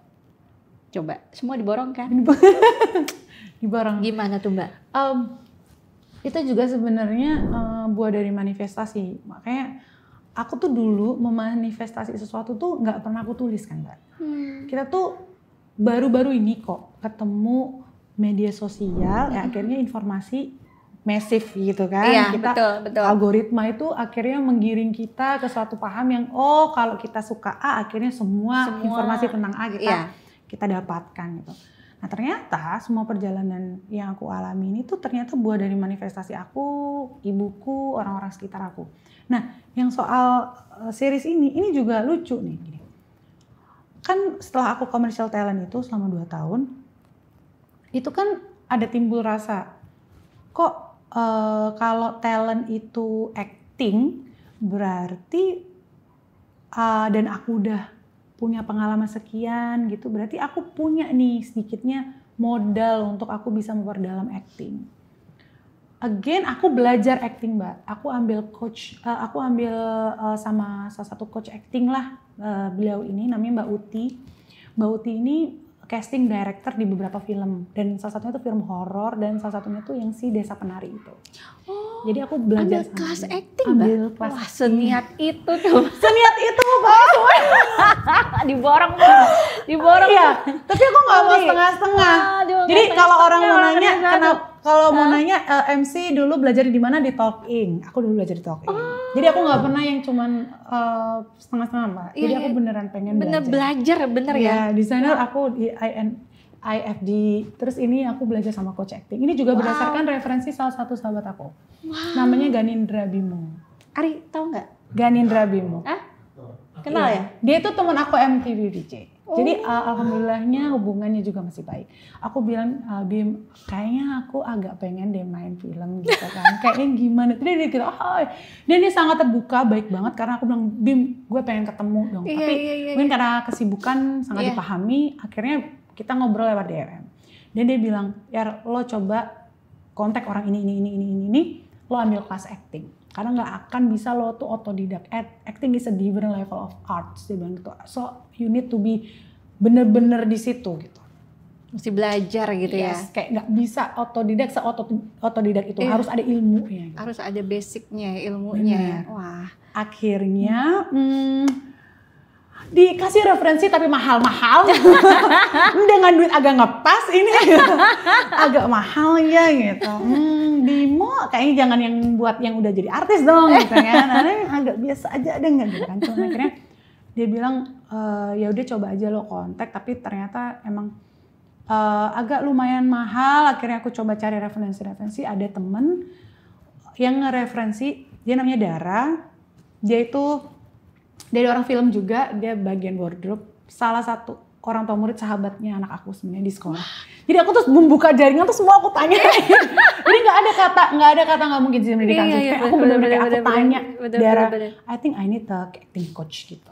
Coba, semua diborong kan? Diborong. Gimana tuh Mbak? Itu juga sebenarnya buah dari manifestasi. Makanya aku tuh dulu memanifestasi sesuatu tuh nggak pernah aku tulis kan Mbak. Kita tuh baru-baru ini kok ketemu media sosial, ya akhirnya informasi masif gitu kan. Iya, kita betul. Algoritma itu akhirnya menggiring kita ke suatu paham yang kalau kita suka A akhirnya semua informasi tentang A kita dapatkan gitu. Nah ternyata semua perjalanan yang aku alami ini tuh ternyata buah dari manifestasi aku, ibuku, orang-orang sekitar aku. Nah yang soal series ini juga lucu nih gini. Kan setelah aku commercial talent itu selama 2 tahun, itu kan ada timbul rasa kok kalau talent itu acting berarti dan aku udah punya pengalaman sekian gitu, berarti aku punya nih sedikitnya modal untuk aku bisa memperdalam acting. Again, aku belajar acting Mbak. Aku ambil coach, sama salah satu coach acting lah. Beliau ini namanya Mbak Uti. Mbak Uti ini casting director di beberapa film dan salah satunya itu film horor dan salah satunya tuh yang si Desa Penari itu. Jadi aku belajar ambil kelas acting Mbak. Wah, seniat itu tuh. Seniat itu Mbak. Diborong. Iya, tapi aku nggak mau setengah-setengah. Jadi kalau orang mau nanya mau nanya MC dulu belajar di mana, di Talking. Aku dulu belajar di Talking. Jadi aku nggak pernah yang cuman setengah-setengah Mbak. Jadi aku beneran pengen belajar ya. Desainer aku di IFD. Terus ini aku belajar sama coach acting. Ini juga berdasarkan referensi salah satu sahabat aku. Namanya Ganindra Bimo. Ari tahu nggak? Ganindra Bimo. Kenal ya? Dia itu teman aku MTV DJ. Jadi alhamdulillahnya hubungannya juga masih baik. Aku bilang, Bim, kayaknya aku agak pengen deh main film gitu kan. Kayaknya gimana? Dia kira, dia ini sangat terbuka, baik banget. Karena aku bilang, Bim, gue pengen ketemu dong. Tapi mungkin karena kesibukan sangat dipahami, akhirnya kita ngobrol lewat DM. Dan dia bilang, ya lo coba kontak orang ini, lo ambil kelas acting. Karena nggak akan bisa lo tuh otodidak. Acting is a different level of arts, dia bilang gitu. So you need to be bener-bener di situ gitu. Mesti belajar gitu ya. Kayak nggak bisa otodidak otodidak itu harus ada ilmunya. Gitu. Harus ada basicnya, ilmunya. Wah. Akhirnya dikasih referensi tapi mahal-mahal. Dengan duit agak ngepas ini. Agak mahal ya gitu. Bimo kayaknya jangan yang buat yang udah jadi artis dong gitu kan. Agak biasa aja deh gitu kan. Cuma akhirnya dia bilang ya udah coba aja lo kontak, tapi ternyata emang agak lumayan mahal. Akhirnya aku coba cari referensi. Ada temen yang ngereferensi, dia namanya Dara. Dia itu dari orang film juga, dia bagian wardrobe. Salah satu orang tua murid sahabatnya anak aku sebenarnya di sekolah. Jadi aku terus membuka jaringan terus semua aku tanya. Jadi nggak ada kata nggak mungkin sih pendidikan. Aku benar-benar aku tanya Dara, I think I need a acting coach gitu.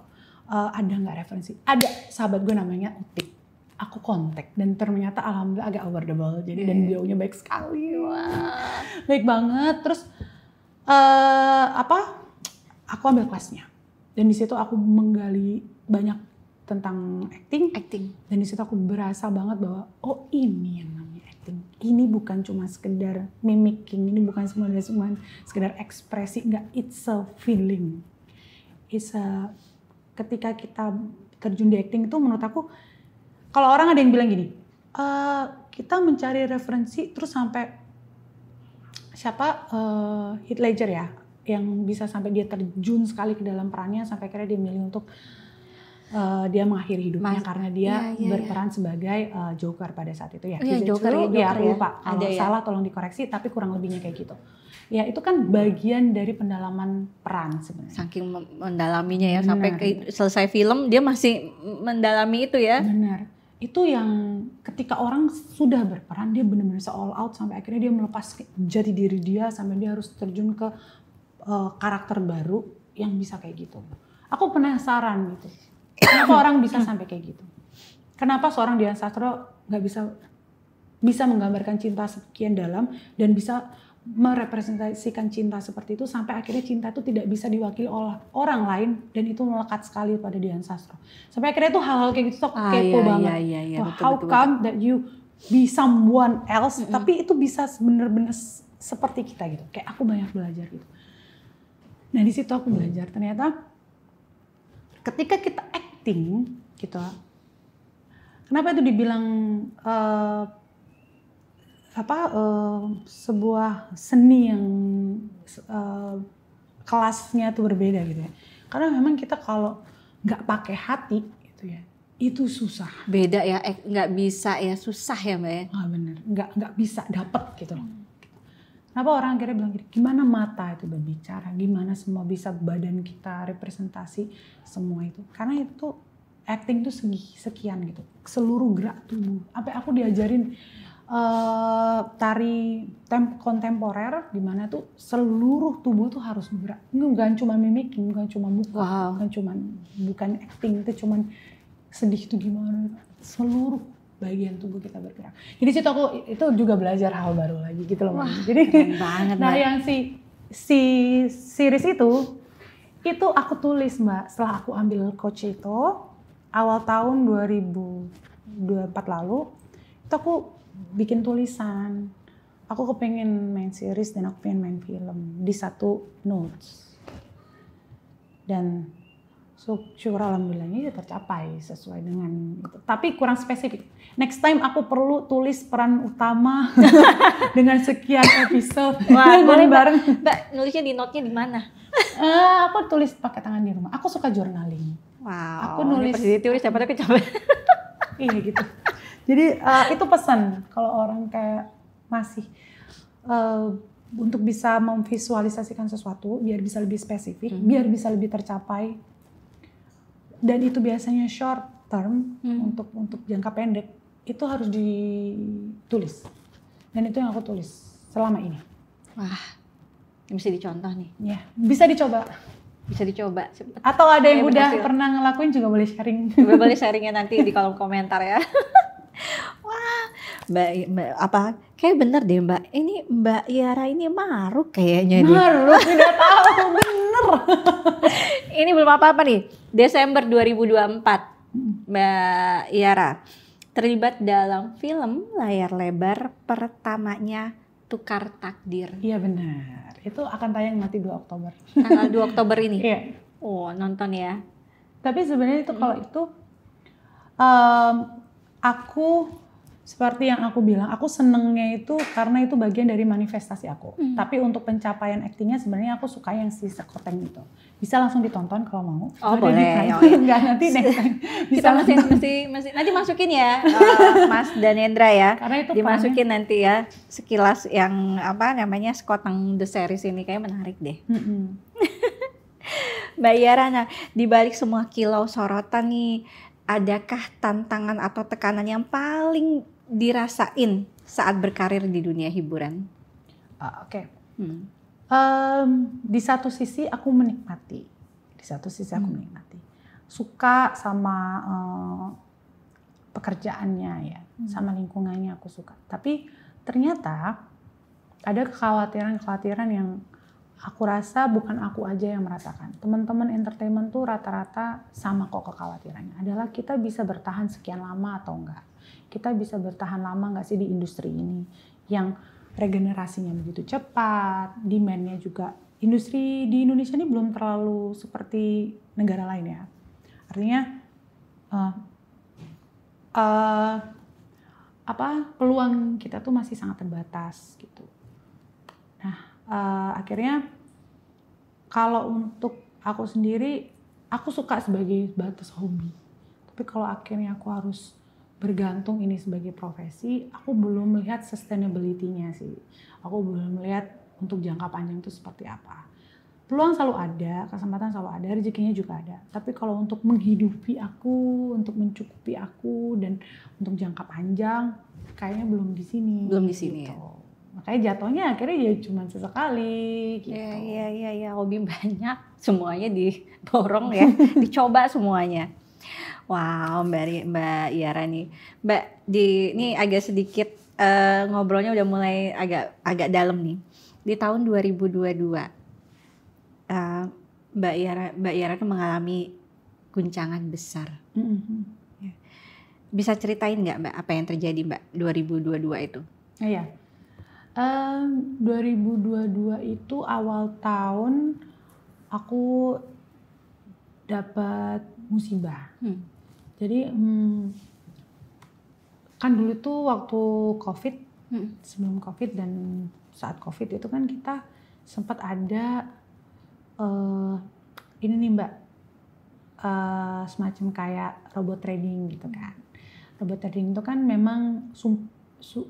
Ada nggak referensi? Ada sahabat gue namanya Utik. Aku kontak dan ternyata alhamdulillah agak affordable. Jadi dan beliaunya baik sekali. Baik banget. Terus aku ambil kelasnya. Dan di situ aku menggali banyak tentang acting. Dan di situ aku berasa banget bahwa ini yang namanya acting. Ini bukan cuma sekedar mimicking, ini bukan cuma sekedar ekspresi, enggak, it's a feeling. Ketika kita terjun di acting itu menurut aku, kalau orang ada yang bilang gini, kita mencari referensi terus sampai Heath Ledger ya, yang bisa sampai dia terjun sekali ke dalam perannya sampai akhirnya dia milih untuk dia mengakhiri hidupnya karena dia berperan sebagai Joker pada saat itu ya. Joker, aku lupa. Kalau salah tolong dikoreksi, tapi kurang lebihnya kayak gitu. Ya itu kan bagian dari pendalaman peran sebenarnya. Saking mendalaminya ya, sampai selesai film dia masih mendalami itu ya. Benar. Itu yang ketika orang sudah berperan, dia benar-benar all out sampai akhirnya dia melepas jati diri dia, sampai dia harus terjun ke karakter baru yang bisa kayak gitu. Aku penasaran gitu. Kenapa orang bisa sampai kayak gitu? Kenapa seorang Dian Sastro nggak bisa menggambarkan cinta sekian dalam dan bisa merepresentasikan cinta seperti itu sampai akhirnya cinta itu tidak bisa diwakili oleh orang lain dan itu melekat sekali pada Dian Sastro. Sampai akhirnya tuh hal-hal kayak gitu tuh kepo banget. How come that you be someone else tapi itu bisa bener-bener seperti kita gitu. Kayak aku banyak belajar gitu. Nah di situ aku belajar ternyata ketika kita acting gitu, kenapa itu dibilang sebuah seni yang kelasnya tuh berbeda gitu ya. Karena memang kita kalau nggak pakai hati gitu ya, itu susah. Beda ya, nggak bisa ya, susah ya Mbak ya. Bener, nggak bisa dapet gitu loh. Kenapa orang akhirnya bilang gini, gimana mata itu berbicara, gimana semua bisa badan kita representasi semua itu. Karena itu acting tuh sekian gitu, seluruh gerak tubuh. Sampai aku diajarin tari kontemporer dimana tuh seluruh tubuh tuh harus bergerak, bukan cuma mimik, bukan cuma muka, bukan acting itu cuman sedih itu gimana, seluruh bagian tubuh kita bergerak. Jadi situ aku itu juga belajar hal baru lagi gitu loh. Jadi banget, nah yang si series itu aku tulis Mbak setelah aku ambil coach itu awal tahun 2024 lalu itu aku bikin tulisan, aku kepengen main series dan aku pengen main film di satu notes dan syukur alhamdulillahnya tercapai sesuai dengan itu. Tapi kurang spesifik. Next time aku perlu tulis peran utama dengan sekian episode. Wah, boleh bareng. Mbak, nulisnya di note-nya di mana? Aku tulis pakai tangan di rumah. Aku suka journaling. Wow. Aku nulis. Tulis siapa tahu kecapai. Iya gitu. Jadi itu pesan kalau orang kayak masih untuk bisa memvisualisasikan sesuatu biar bisa lebih spesifik, biar bisa lebih tercapai. Dan itu biasanya short term untuk jangka pendek itu harus ditulis. Dan itu yang aku tulis selama ini. Wah, bisa dicontoh nih. Ya, bisa dicoba. Bisa dicoba. Atau ada yang udah pernah ngelakuin juga boleh sharing. Boleh sharingnya nanti di kolom komentar ya. Wah, Mbak kayak bener deh Mbak. Ini Mbak Yara ini maruk kayaknya nih. Maruk, udah tahu bener. Ini belum apa-apa nih. Desember 2024, Mbak Yara terlibat dalam film layar lebar pertamanya Tukar Takdir. Iya benar. Itu akan tayang nanti 2 Oktober. Tanggal 2 Oktober ini? Iya. Oh, nonton ya. Tapi sebenarnya itu kalau itu aku seperti yang aku bilang, aku senengnya itu karena itu bagian dari manifestasi aku. Tapi untuk pencapaian aktingnya sebenarnya aku suka yang si sekoteng itu. Bisa langsung ditonton kalau mau. Oh boleh. Enggak nanti Bisa masih nanti masukin ya Mas Danendra ya. Karena itu dimasukin nanti ya sekilas yang apa namanya sekoteng the series ini kayak menarik deh. Mbak Yara, nah di balik semua kilau sorotan nih, adakah tantangan atau tekanan yang paling dirasain saat berkarir di dunia hiburan? Oke. Di satu sisi aku menikmati. Suka sama pekerjaannya ya, sama lingkungannya aku suka. Tapi ternyata ada kekhawatiran yang aku rasa bukan aku aja yang merasakan. Teman-teman entertainment tuh rata-rata sama kok kekhawatirannya. Adalah kita bisa bertahan sekian lama atau enggak. Kita bisa bertahan lama enggak sih di industri ini yang regenerasinya begitu cepat, demand-nya juga. Industri di Indonesia ini belum terlalu seperti negara lain ya. Artinya peluang kita tuh masih sangat terbatas gitu. Nah, akhirnya kalau untuk aku sendiri, aku suka sebagai batas hobi. Tapi kalau akhirnya aku harus bergantung ini sebagai profesi, aku belum melihat sustainability-nya sih. Aku belum melihat untuk jangka panjang itu seperti apa. Peluang selalu ada, kesempatan selalu ada, rezekinya juga ada. Tapi kalau untuk menghidupi aku, untuk mencukupi aku, dan untuk jangka panjang, kayaknya belum di sini. Belum di sini gitu. ya. Makanya jatuhnya akhirnya ya cuma sesekali gitu. Iya, hobi banyak, semuanya diborong ya, dicoba semuanya. Wow, Mbak Yara nih. Mbak, ini agak sedikit ngobrolnya udah mulai agak dalam nih. Di tahun 2022 Mbak Yara tuh mengalami guncangan besar. Bisa ceritain nggak Mbak apa yang terjadi Mbak 2022 itu? Iya. 2022 itu awal tahun aku dapat musibah. Jadi kan dulu tuh waktu COVID, sebelum COVID dan saat COVID itu kan kita sempat ada ini nih Mbak, semacam kayak robot trading gitu kan. Robot trading itu kan memang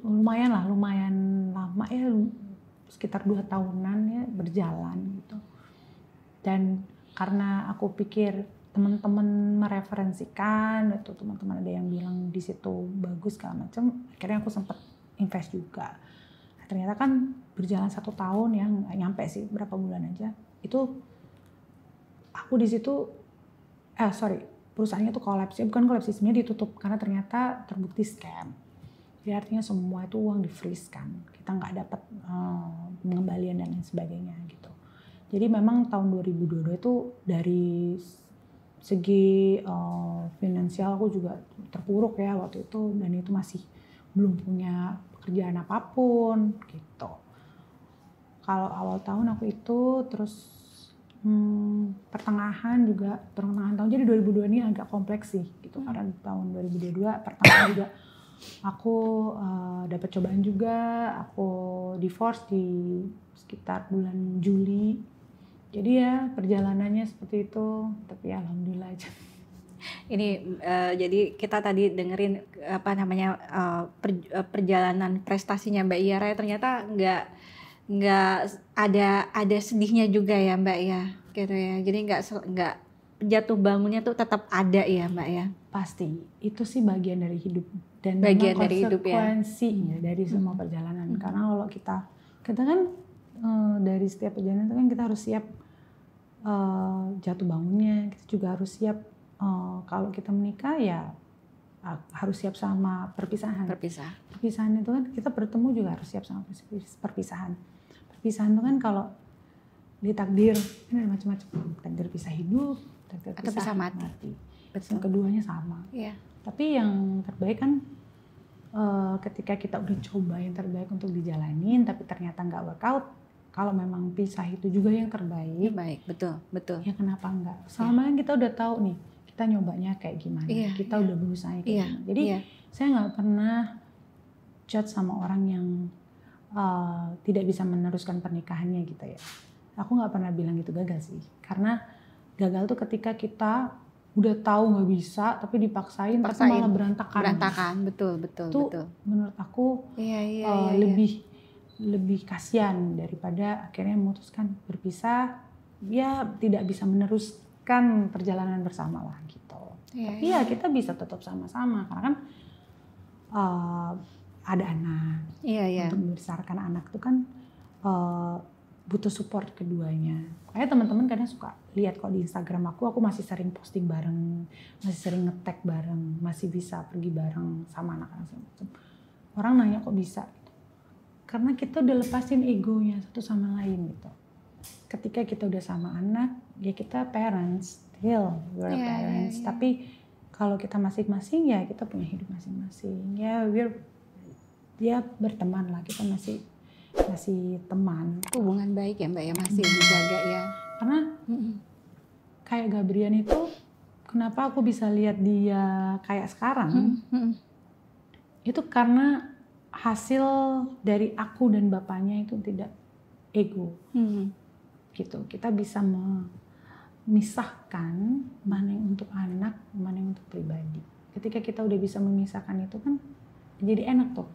lumayan lama ya, sekitar 2 tahunan ya berjalan gitu. Dan karena aku pikir teman-teman mereferensikan, itu teman-teman ada yang bilang di situ bagus segala macam, akhirnya aku sempat invest juga. Nah, ternyata kan berjalan 1 tahun ya, nggak nyampe sih, berapa bulan aja. Itu aku di situ, perusahaannya tuh kolaps, ya bukan kolaps sih, sebenarnya ditutup karena ternyata terbukti scam. Jadi artinya semua itu uang di-freeze kan, kita nggak dapat pengembalian dan lain sebagainya gitu. Jadi memang tahun 2022 itu dari segi finansial aku juga terpuruk ya waktu itu, dan itu masih belum punya pekerjaan apapun gitu. Kalau awal tahun aku itu terus pertengahan tahun, jadi 2022 ini agak kompleks sih gitu, karena tahun 2022 pertengahan juga aku dapat cobaan juga, aku divorce di sekitar bulan Juli. Jadi ya perjalanannya seperti itu, tapi ya alhamdulillah aja. Ini jadi kita tadi dengerin perjalanan prestasinya Mbak Yara, ternyata nggak ada sedihnya juga ya Mbak ya, gitu ya. Jadi nggak jatuh bangunnya tuh tetap ada ya Mbak ya. Pasti itu sih bagian dari hidup dan bagian memang dari hidup ya. Konsekuensinya dari semua perjalanan. Karena kalau kita kan dari setiap perjalanan itu kan kita harus siap jatuh bangunnya, kita juga harus siap kalau kita menikah ya harus siap sama perpisahan. Perpisahan itu kan kita bertemu juga harus siap sama perpisahan. Perpisahan itu kan kalau di takdir ini ada macam-macam, takdir pisah hidup, takdir pisah mati. Betul. Yang keduanya sama. Yeah. Tapi yang terbaik kan ketika kita udah coba yang terbaik untuk dijalanin, tapi ternyata nggak workout. Kalau memang pisah itu juga yang terbaik. Baik, betul. Ya kenapa enggak? Selama kan kita udah tahu nih, kita nyobanya kayak gimana, kita udah berusaha kayak gimana. Jadi saya nggak pernah judge sama orang yang tidak bisa meneruskan pernikahannya gitu ya. Aku nggak pernah bilang itu gagal sih, karena gagal tuh ketika kita udah tahu nggak bisa tapi dipaksain tapi malah berantakan. Betul. Menurut aku lebih kasihan daripada akhirnya memutuskan berpisah, ya tidak bisa meneruskan perjalanan bersama lah gitu. Tapi ya kita bisa tetap sama-sama karena kan ada anak. Untuk membesarkan anak itu kan butuh support keduanya. Kayak teman-teman kadang suka lihat kok di Instagram aku masih sering posting bareng, masih sering nge-tag bareng, masih bisa pergi bareng sama anak-anak macam. Orang nanya kok bisa? Karena kita udah lepasin egonya satu sama lain gitu. Ketika kita udah sama anak, ya kita parents, still we're parents. Tapi kalau kita masing-masing ya kita punya hidup masing-masing. Ya dia berteman lah, kita masih teman. Hubungan baik ya Mbak ya, masih dijaga ya. Karena kayak Gabrian itu, kenapa aku bisa lihat dia kayak sekarang? Itu karena hasil dari aku dan bapaknya itu tidak ego. Gitu. Kita bisa misahkan mana yang untuk anak, mana yang untuk pribadi. Ketika kita udah bisa memisahkan itu kan jadi enak tuh,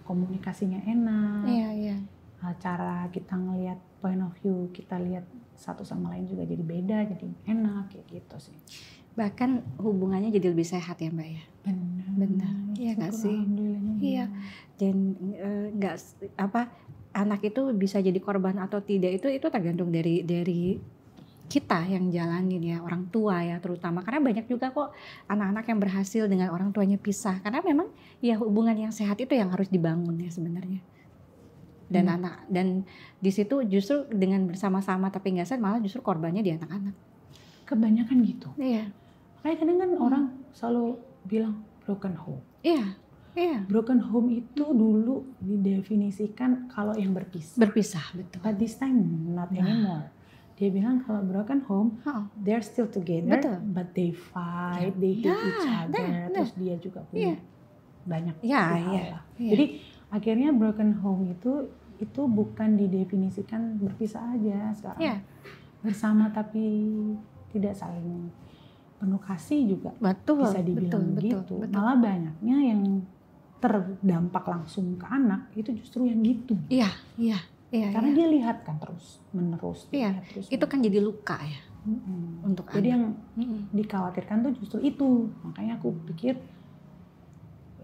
komunikasinya enak. Iya. Cara kita ngelihat point of view, kita lihat satu sama lain juga jadi beda, jadi enak kayak gitu sih. Bahkan hubungannya jadi lebih sehat ya Mbak ya. Benar. Iya nggak sih? Iya. Dan nggak anak itu bisa jadi korban atau tidak itu tergantung dari kita yang jalanin ya, orang tua ya terutama, karena banyak juga kok anak-anak yang berhasil dengan orang tuanya pisah karena memang ya hubungan yang sehat itu yang harus dibangun ya sebenarnya. Dan di situ justru dengan bersama-sama tapi nggak sehat malah justru korbannya di anak-anak. Kebanyakan gitu. Iya. Kayak kadang kan orang selalu bilang broken home. Iya. Broken home itu dulu didefinisikan kalau yang berpisah. Berpisah, betul. But this time not anymore. Dia bilang kalau broken home, they're still together, betul. But they fight, they hate each other. Terus dia juga punya banyak hal. Jadi akhirnya broken home itu bukan didefinisikan berpisah aja sekarang. Bersama tapi tidak saling penuh kasih juga. Betul, bisa dibilang begitu. Malah banyaknya yang terdampak langsung ke anak itu justru yang gitu. Iya. Karena dia lihat kan terus menerus. Terus itu kan jadi luka ya untuk jadi anak. yang dikhawatirkan tuh justru itu. Makanya aku pikir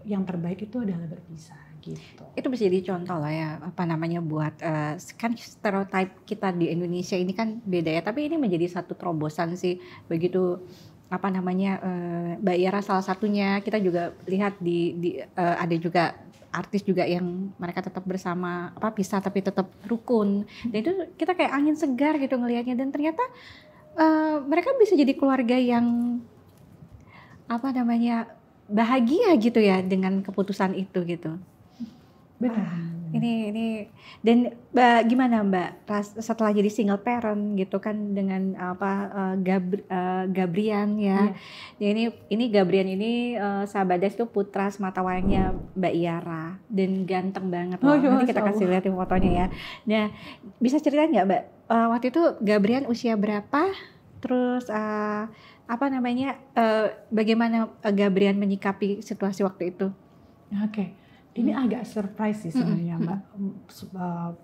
yang terbaik itu adalah berpisah gitu. Itu bisa jadi contoh lah ya buat kan stereotype kita di Indonesia ini kan beda ya. Tapi ini menjadi satu terobosan sih begitu Mbak Ira salah satunya. Kita juga lihat di ada juga artis juga yang mereka tetap bersama pisah tapi tetap rukun. Dan itu kita kayak angin segar gitu ngelihatnya, dan ternyata mereka bisa jadi keluarga yang bahagia gitu ya dengan keputusan itu gitu. Benar. Ini dan gimana Mbak setelah jadi single parent gitu kan dengan Gabrian ya. Ini Gabrian ini sahabat Des itu putra sematawayangnya Mbak Ira dan ganteng banget loh. Nanti kita kasih lihat fotonya ya. Nah, bisa ceritain nggak Mbak waktu itu Gabrian usia berapa? Terus bagaimana Gabrian menyikapi situasi waktu itu? Oke. Ini agak surprise sih sebenarnya Mbak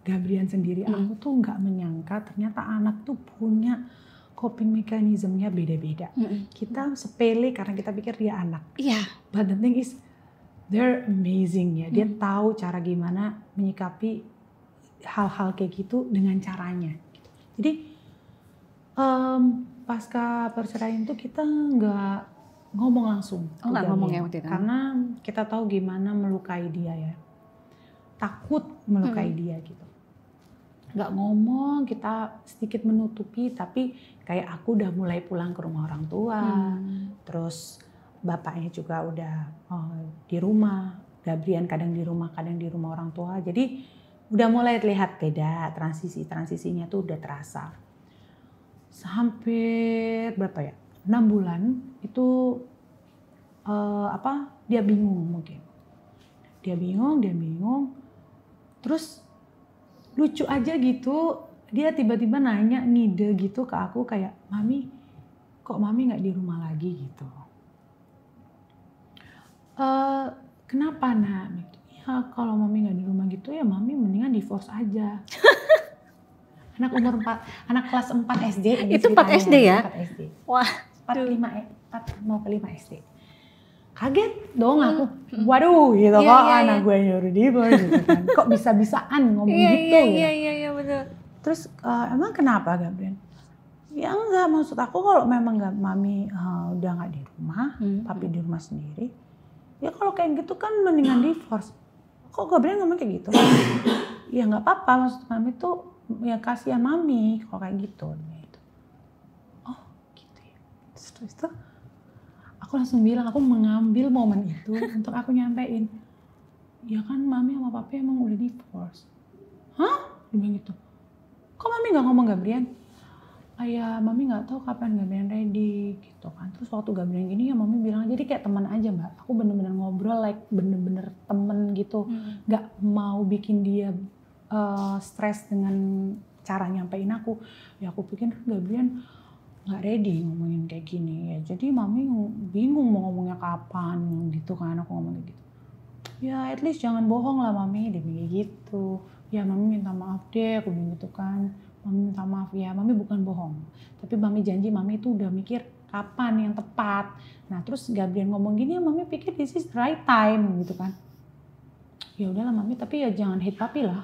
Gabrian sendiri. Aku tuh nggak menyangka ternyata anak tuh punya coping mechanism-nya beda-beda. Kita sepele karena kita pikir dia anak. Iya. But the thing is they're amazing ya. Dia tahu cara gimana menyikapi hal-hal kayak gitu dengan caranya. Jadi pasca perceraian tuh kita nggak ngomong langsung. Nggak ngomong ya waktu itu. Karena kita tahu gimana melukai dia ya. Takut melukai dia gitu. Nggak ngomong, kita sedikit menutupi, tapi kayak aku udah mulai pulang ke rumah orang tua. Terus bapaknya juga udah di rumah. Gabrian kadang di rumah orang tua. Jadi udah mulai terlihat beda, transisinya tuh udah terasa. Hampir berapa ya? 6 bulan itu dia bingung mungkin. Dia bingung. Terus lucu aja gitu, dia tiba-tiba nanya ngide gitu ke aku kayak, "Mami, kok Mami nggak di rumah lagi?" gitu. Kenapa nak? Ya kalau Mami nggak di rumah gitu ya Mami mendingan divorce aja. Anak kelas 4 SD. Itu 4 SD ya? 4 SD. Wah. 4 mau ke 5 SD. Kaget dong aku. Waduh gitu kok anak gue nyuruh divorce gitu kan. Kok bisa-bisaan ngomong gitu ya. Iya betul. Terus emang kenapa Gabriel? Ya enggak, maksud aku kalau memang Mami udah nggak di rumah, tapi di rumah sendiri. Ya kalau kayak gitu kan mendingan divorce. Kok Gabriel ngomong kayak gitu? Ya nggak apa-apa, maksud Mami tuh ya kasihan Mami kalau kayak gitu. Oh gitu ya. Terus itu aku langsung bilang, aku mengambil momen itu untuk aku nyampein. Ya kan Mami sama Papi emang udah divorce. Hah? Dia bilang gitu. Kok Mami gak ngomong Gabrian? Ya Mami gak tahu kapan Gabrian ready gitu kan. Terus waktu Gabrian gini ya Mami bilang, jadi kayak teman aja Mbak. Aku bener-bener ngobrol like bener-bener temen gitu. Gak mau bikin dia stres dengan cara nyampein aku. Ya aku pikir Gabrian nggak ready ngomongin kayak gini ya. Jadi mami bingung mau ngomongnya kapan gitu kan, aku ngomong gitu. Ya at least jangan bohong lah mami, dia bilang gitu. Ya mami minta maaf deh, aku bilang gitu kan. Mami minta maaf ya, mami bukan bohong. Tapi mami janji mami itu udah mikir kapan yang tepat. Nah terus Gabriel ngomong gini ya mami pikir this is the right time gitu kan. Ya udahlah mami, tapi ya jangan hate papi lah.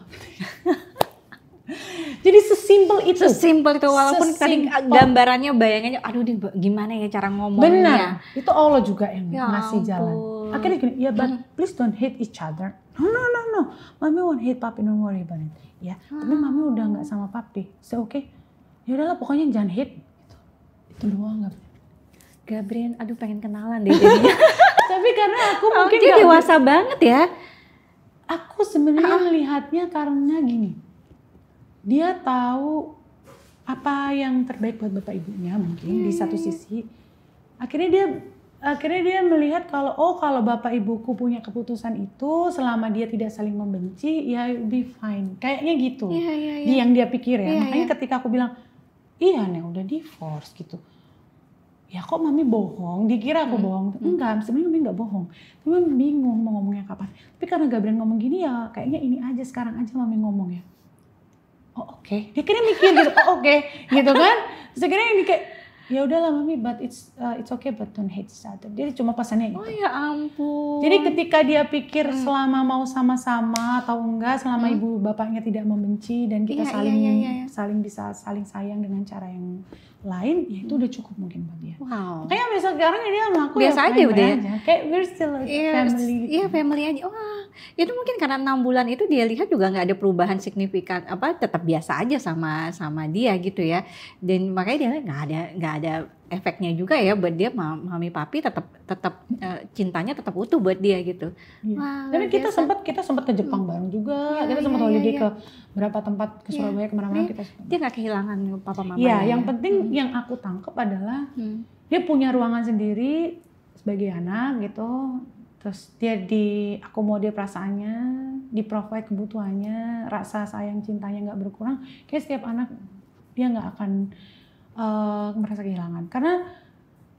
Jadi sesimpel itu. Sesimpel itu, walaupun tadi gambarannya bayangannya aduh gimana ya cara ngomongnya. Benar, itu Allah juga yang Ya ngasih jalan. Akhirnya gini, ya but please don't hate each other. No. Mami won't hate papi, don't worry about it. Ya, tapi mami udah gak sama papi. So okay, ya udahlah pokoknya jangan hate. Gitu. Itu doang Gabriel, aduh pengen kenalan deh jadinya. Tapi karena aku mungkin dia dewasa banget ya. Aku sebenarnya melihatnya karena gini. Dia tahu apa yang terbaik buat bapak ibunya mungkin di satu sisi. Akhirnya dia melihat kalau bapak ibuku punya keputusan itu selama dia tidak saling membenci ya be fine. Kayaknya gitu. Yang dia pikir ya. Makanya ketika aku bilang iya nih udah divorce gitu. Ya kok mami bohong? Dikira aku bohong. Enggak, sebenarnya mami enggak bohong. Mami bingung mau ngomongnya kapan. Tapi karena Gabriel ngomong gini ya kayaknya ini aja sekarang aja mami ngomong ya. Oh oke. Dia kira mikir gitu. Oh oke. Gitu kan. Terus akhirnya ini kayak ya udahlah mami, but it's okay but don't hate each other. Dia cuma pesannya itu. Oh ya ampun. Jadi ketika dia pikir selama mau sama-sama atau enggak, selama ibu bapaknya tidak membenci dan kita saling bisa saling sayang dengan cara yang lain, ya itu udah cukup mungkin buat dia. Wow. Kayak misal sekarang dia ngaku biasa aja udah. Kayak we're still a family. Iya family aja. Wah, itu mungkin karena 6 bulan itu dia lihat juga nggak ada perubahan signifikan, tetap biasa aja sama dia gitu ya. Dan makanya dia nggak ada efeknya juga ya buat dia, mami papi tetap cintanya tetap utuh buat dia gitu. Iya. Wah, tapi kita sempat ke Jepang bareng juga. Kita sempat holiday ke berapa tempat ke Surabaya kemana-mana kita. Dia nggak kehilangan papa mama. Iya, yang penting yang aku tangkap adalah dia punya ruangan sendiri sebagai anak gitu. Terus dia diakomodir perasaannya, di-provide kebutuhannya, rasa sayang cintanya nggak berkurang. Kayak setiap anak dia nggak akan merasa kehilangan. Karena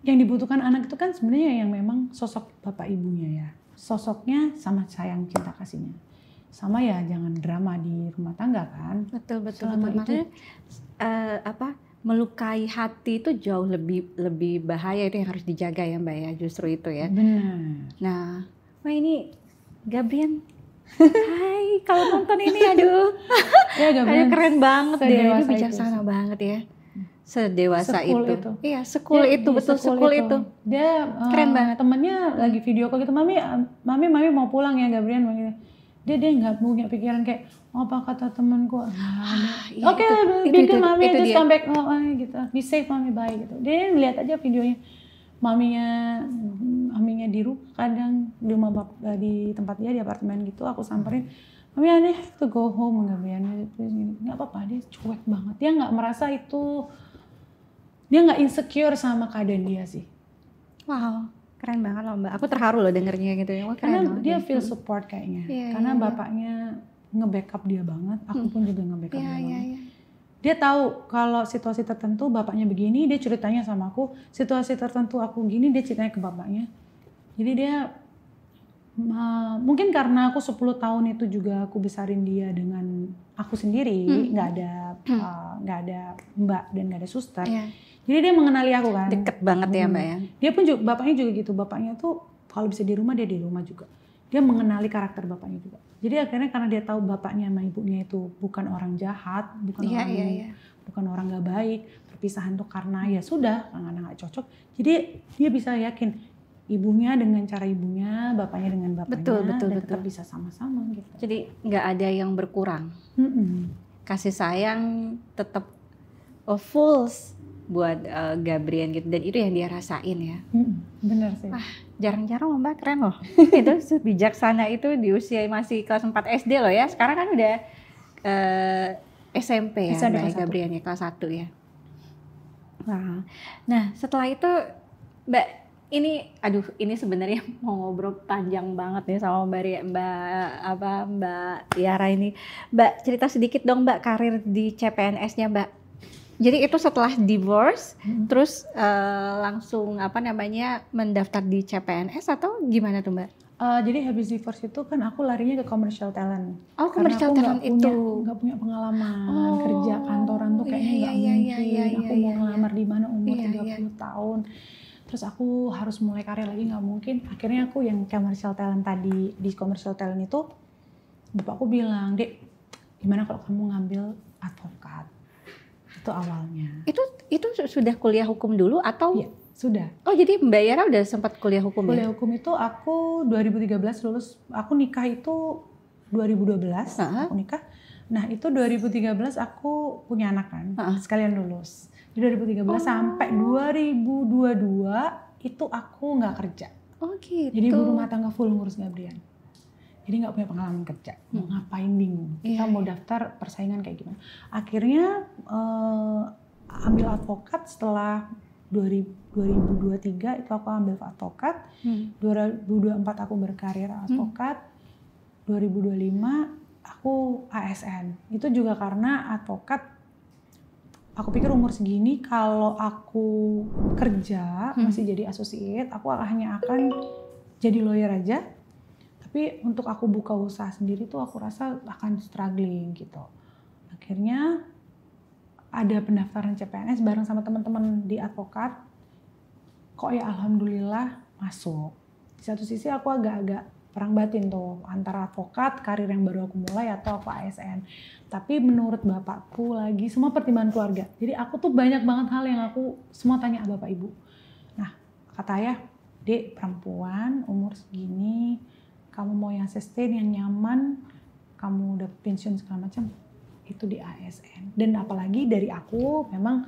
yang dibutuhkan anak itu kan sebenarnya yang memang sosok bapak ibunya ya. Sosoknya sama sayang cinta kasihnya. Sama ya jangan drama di rumah tangga kan. Betul. Makanya melukai hati itu jauh lebih bahaya, itu yang harus dijaga ya Mbak ya, justru itu ya. Benar. Nah, ini Gabriel. Hai, kalau nonton ini aduh. Ya Gabriel keren banget deh, dia bijaksana banget ya. Sedewasa itu. Iya, sekul itu, betul sekul itu. Dia keren banget. Temennya lagi video call gitu, mami mau pulang ya Gabriel gitu. Dia nggak punya pikiran kayak apa kata temanku. Oke, bikin mami just come back gitu. Be safe mami, bye gitu. Dia lihat aja videonya. Maminya di rumah, kadang di rumah di tempat dia di apartemen gitu, aku samperin. Mami aneh to go home Gabriel. Nggak apa-apa, dia cuek banget. Dia nggak merasa itu. Dia nggak insecure sama keadaan dia sih. Wow, keren banget loh Mbak. Aku terharu loh dengernya gitu ya. Karena dia feel support kayaknya. Karena bapaknya nge-backup dia banget. Aku pun juga nge-backup dia banget. Dia tahu kalau situasi tertentu bapaknya begini, dia ceritanya sama aku. Situasi tertentu aku gini, dia ceritanya ke bapaknya. Jadi dia mungkin karena aku 10 tahun itu juga aku besarin dia dengan aku sendiri, nggak ada mbak dan nggak ada suster. Jadi dia mengenali aku kan. Deket banget ya Mbak ya. Dia pun juga, bapaknya juga gitu. Bapaknya tuh kalau bisa di rumah, dia di rumah juga. Dia mengenali karakter bapaknya juga. Jadi akhirnya karena dia tahu bapaknya sama ibunya itu bukan orang jahat, bukan orang nggak baik. Perpisahan tuh karena ya sudah, karena nggak cocok. Jadi dia bisa yakin ibunya dengan cara ibunya, bapaknya dengan bapaknya, dan tetap bisa sama-sama gitu. Jadi nggak ada yang berkurang. Kasih sayang tetap full buat Gabriel gitu, dan itu yang dia rasain ya. Bener sih. Jarang-jarang Mbak, keren loh. Itu bijaksana itu di usia masih kelas 4 SD loh ya. Sekarang kan udah SMP ya Mbak Gabriel ya, kelas 1 ya. Nah setelah itu Mbak, ini sebenarnya mau ngobrol panjang banget nih sama Mbak Tiara ini. Mbak cerita sedikit dong Mbak karir di CPNS-nya Mbak. Jadi itu setelah divorce, terus langsung mendaftar di CPNS atau gimana tuh Mbak? Jadi habis divorce itu kan aku larinya ke commercial talent. Oh, Karena commercial aku talent itu. nggak punya pengalaman kerja kantoran tuh kayaknya nggak mungkin. Aku mau ngelamar di mana umur 30 tahun. Terus aku harus mulai karir lagi nggak mungkin. Akhirnya aku yang commercial talent tadi, di commercial talent itu bapakku bilang, "Dek, gimana kalau kamu ngambil advokat?" Itu awalnya. Itu sudah kuliah hukum dulu atau? Iya, sudah. Oh, jadi Mbak Yara udah sempat kuliah hukum ya? Kuliah hukum itu aku 2013 lulus. Aku nikah itu 2012, aku nikah. Nah, itu 2013 aku punya anak kan, sekalian lulus. Di 2013 sampai 2022 itu aku nggak kerja. Oh gitu. Jadi ibu rumah tangga full ngurus Gabrian. Jadi nggak punya pengalaman kerja, mau ngapain bingung. Kita mau daftar persaingan kayak gimana. Akhirnya ambil advokat setelah 2023 itu aku ambil advokat. 2024 aku berkarir advokat. 2025 aku ASN. Itu juga karena advokat, aku pikir umur segini kalau aku kerja masih jadi associate, aku hanya akan jadi lawyer aja. Tapi untuk aku buka usaha sendiri tuh aku rasa akan struggling gitu. Akhirnya ada pendaftaran CPNS bareng sama teman-teman di advokat. Kok ya alhamdulillah masuk. Di satu sisi aku agak-agak perang batin tuh antara advokat, karir yang baru aku mulai atau aku ASN. Tapi menurut bapakku lagi semua pertimbangan keluarga. Jadi aku tuh banyak banget hal yang aku semua tanya bapak ibu. Nah, kata ayah, "Dek, perempuan umur segini, kamu mau yang sustain, yang nyaman, kamu udah pensiun segala macam, itu di ASN." Dan apalagi dari aku memang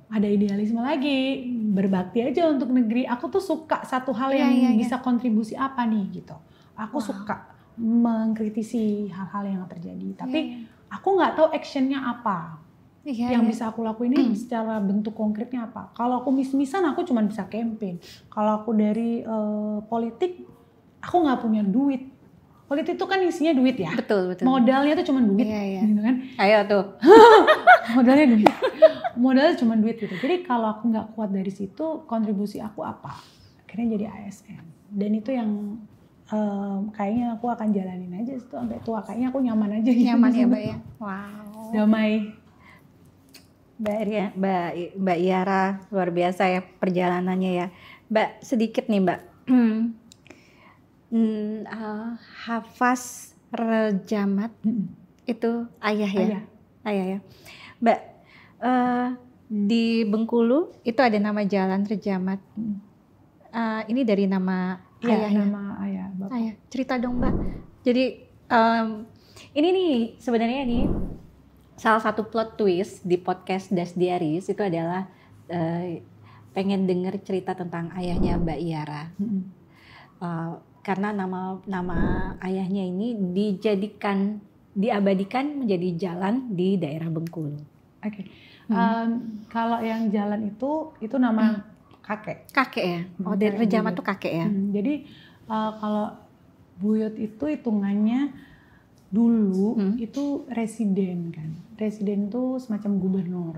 ada idealisme lagi, berbakti aja untuk negeri. Aku tuh suka satu hal yang bisa kontribusi apa nih gitu. Aku suka mengkritisi hal-hal yang terjadi. Tapi aku nggak tahu actionnya apa. Yang bisa aku lakuin ini secara bentuk konkretnya apa. Kalau aku mis-misan aku cuma bisa campaign. Kalau aku dari politik, aku nggak punya duit. Politik itu kan isinya duit ya. Betul. Modalnya tuh cuma duit, gitu kan. Ayo tuh. Modalnya duit. Modalnya cuma duit gitu. Jadi kalau aku nggak kuat dari situ, kontribusi aku apa? Akhirnya jadi ASN. Dan itu yang kayaknya aku akan jalanin aja itu sampai tua. Kayaknya aku nyaman aja. Nyaman ya Mbak ya. Wow. Damai. Mbak Yara luar biasa ya perjalanannya ya. Mbak, sedikit nih Mbak. Hafaz Rejamat itu ayah ya? Ayah ya. Mbak, di Bengkulu itu ada nama jalan Rejamat. Ini dari nama ayah ya? Nama ayah, bapak. Ayah, cerita dong Mbak. Jadi ini nih sebenarnya nih salah satu plot twist di podcast Das Diaries itu adalah pengen denger cerita tentang ayahnya Mbak Yara. Karena nama ayahnya ini diabadikan menjadi jalan di daerah Bengkulu. Oke. Kalau yang jalan itu nama kakek. Kakek ya? Oh, dari Rejamat tuh kakek ya? Jadi kalau buyut itu hitungannya dulu itu residen kan. Residen tuh semacam gubernur.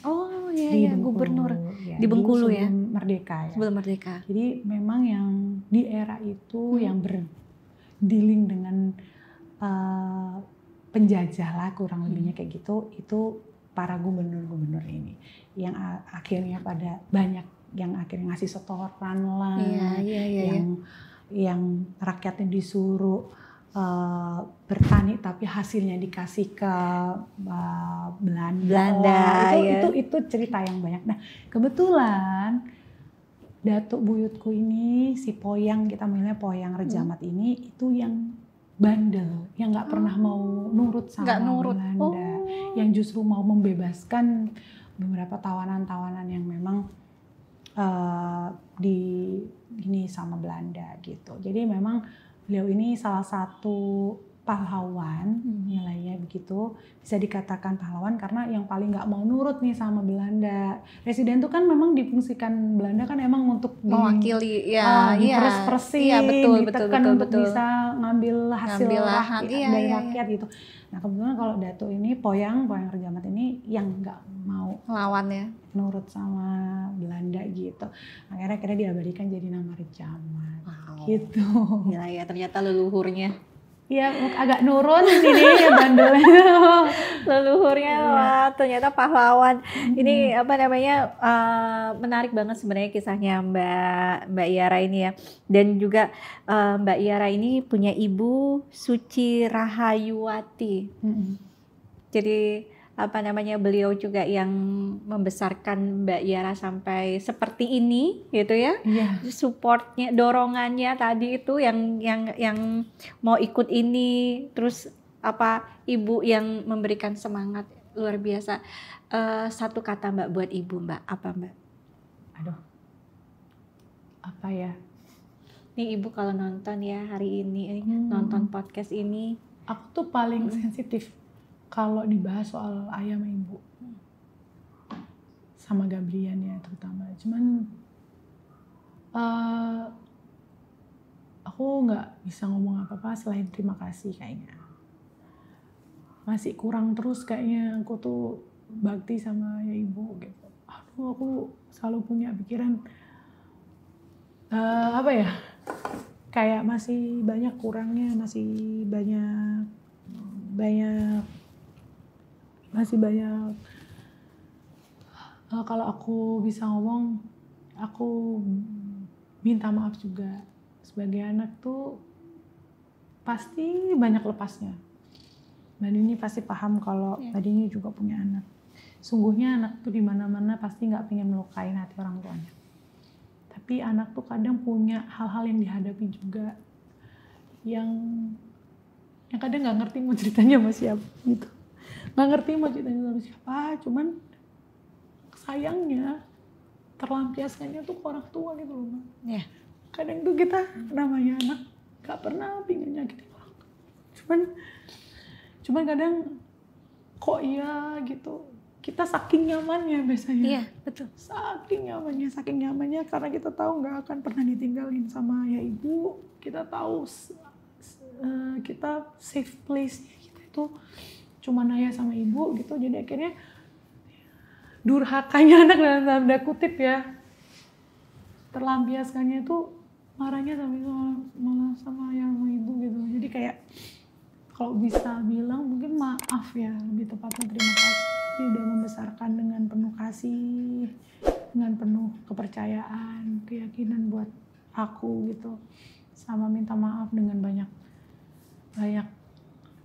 Oh iya, gubernur. Ya, di Bengkulu ya? Sebelum merdeka ya. Sebelum merdeka. Jadi memang yang di era itu yang berdealing dengan penjajah lah kurang lebihnya kayak gitu, itu para gubernur-gubernur ini yang akhirnya pada banyak yang akhirnya ngasih setoran lah, yang rakyatnya disuruh bertani tapi hasilnya dikasih ke Belanda. Itu cerita yang banyak. Nah kebetulan datuk buyutku ini si Poyang, kita manggilnya Poyang Rejamat ini itu yang bandel, yang nggak pernah mau nurut sama Belanda, yang justru mau membebaskan beberapa tawanan-tawanan yang memang ini sama Belanda gitu. Jadi memang beliau ini salah satu pahlawan, nilainya begitu, bisa dikatakan pahlawan karena yang paling nggak mau nurut nih sama Belanda. Residen itu kan memang difungsikan Belanda kan emang untuk mewakili diperes-peresin, iya, betul, ditekan untuk bisa ngambil hasil lahan, dari rakyat gitu. Nah kebetulan kalau Dato ini Poyang Rejamat ini yang nggak mau lawan ya, nurut sama Belanda gitu. Akhirnya diabadikan jadi nama Rejamat. Gitu. Gila ya, ternyata leluhurnya. Iya, agak nurun ini ya bandelnya. Leluhurnya wah, ternyata pahlawan. Ini apa namanya, menarik banget sebenarnya kisahnya Mbak Yara ini ya. Dan juga Mbak Yara ini punya ibu Suci Rahayuwati. Jadi apa namanya, beliau juga yang membesarkan Mbak Yara sampai seperti ini gitu ya. Supportnya, dorongannya tadi itu yang mau ikut ini, terus apa, ibu yang memberikan semangat luar biasa. Satu kata Mbak buat ibu, Mbak, apa Mbak? Aduh, apa ya? Nih ibu kalau nonton ya hari ini, nonton podcast ini. Aku tuh paling sensitif kalau dibahas soal ayah sama ibu, sama Gabrian ya terutama. Cuman aku nggak bisa ngomong apa-apa selain terima kasih kayaknya. Masih kurang terus kayaknya aku tuh bakti sama ayah ibu gitu. Aduh, aku selalu punya pikiran apa ya? Kayak masih banyak kurangnya, masih banyak kalau aku bisa ngomong, aku minta maaf juga. Sebagai anak tuh pasti banyak lepasnya. Mbak Dini pasti paham kalau Mbak Dini juga punya anak. Sungguhnya anak tuh di mana-mana pasti nggak pengen melukai hati orang tuanya. Tapi anak tuh kadang punya hal-hal yang dihadapi juga yang kadang nggak ngerti mau ceritanya sama siapa gitu. Nggak ngerti mau ceritanya sama siapa, cuman sayangnya terlampiaskannya tuh ke orang tua gitu loh, Mbak. Kadang tuh kita namanya anak nggak pernah pingin nyakitin orang tua. Cuman kadang kok iya gitu. Kita saking nyamannya biasanya. Iya, betul. Saking nyamannya karena kita tahu nggak akan pernah ditinggalin sama ayah ibu. Kita tahu kita safe place kita itu cuma ayah sama ibu gitu. Jadi akhirnya durhakanya anak dalam tanda kutip ya, terlampiaskannya itu marahnya malah sama ayah sama ibu gitu. Jadi kayak kalau bisa bilang mungkin maaf ya, lebih tepatnya terima kasih udah membesarkan dengan penuh kasih, dengan penuh kepercayaan, keyakinan buat aku gitu. Sama minta maaf dengan banyak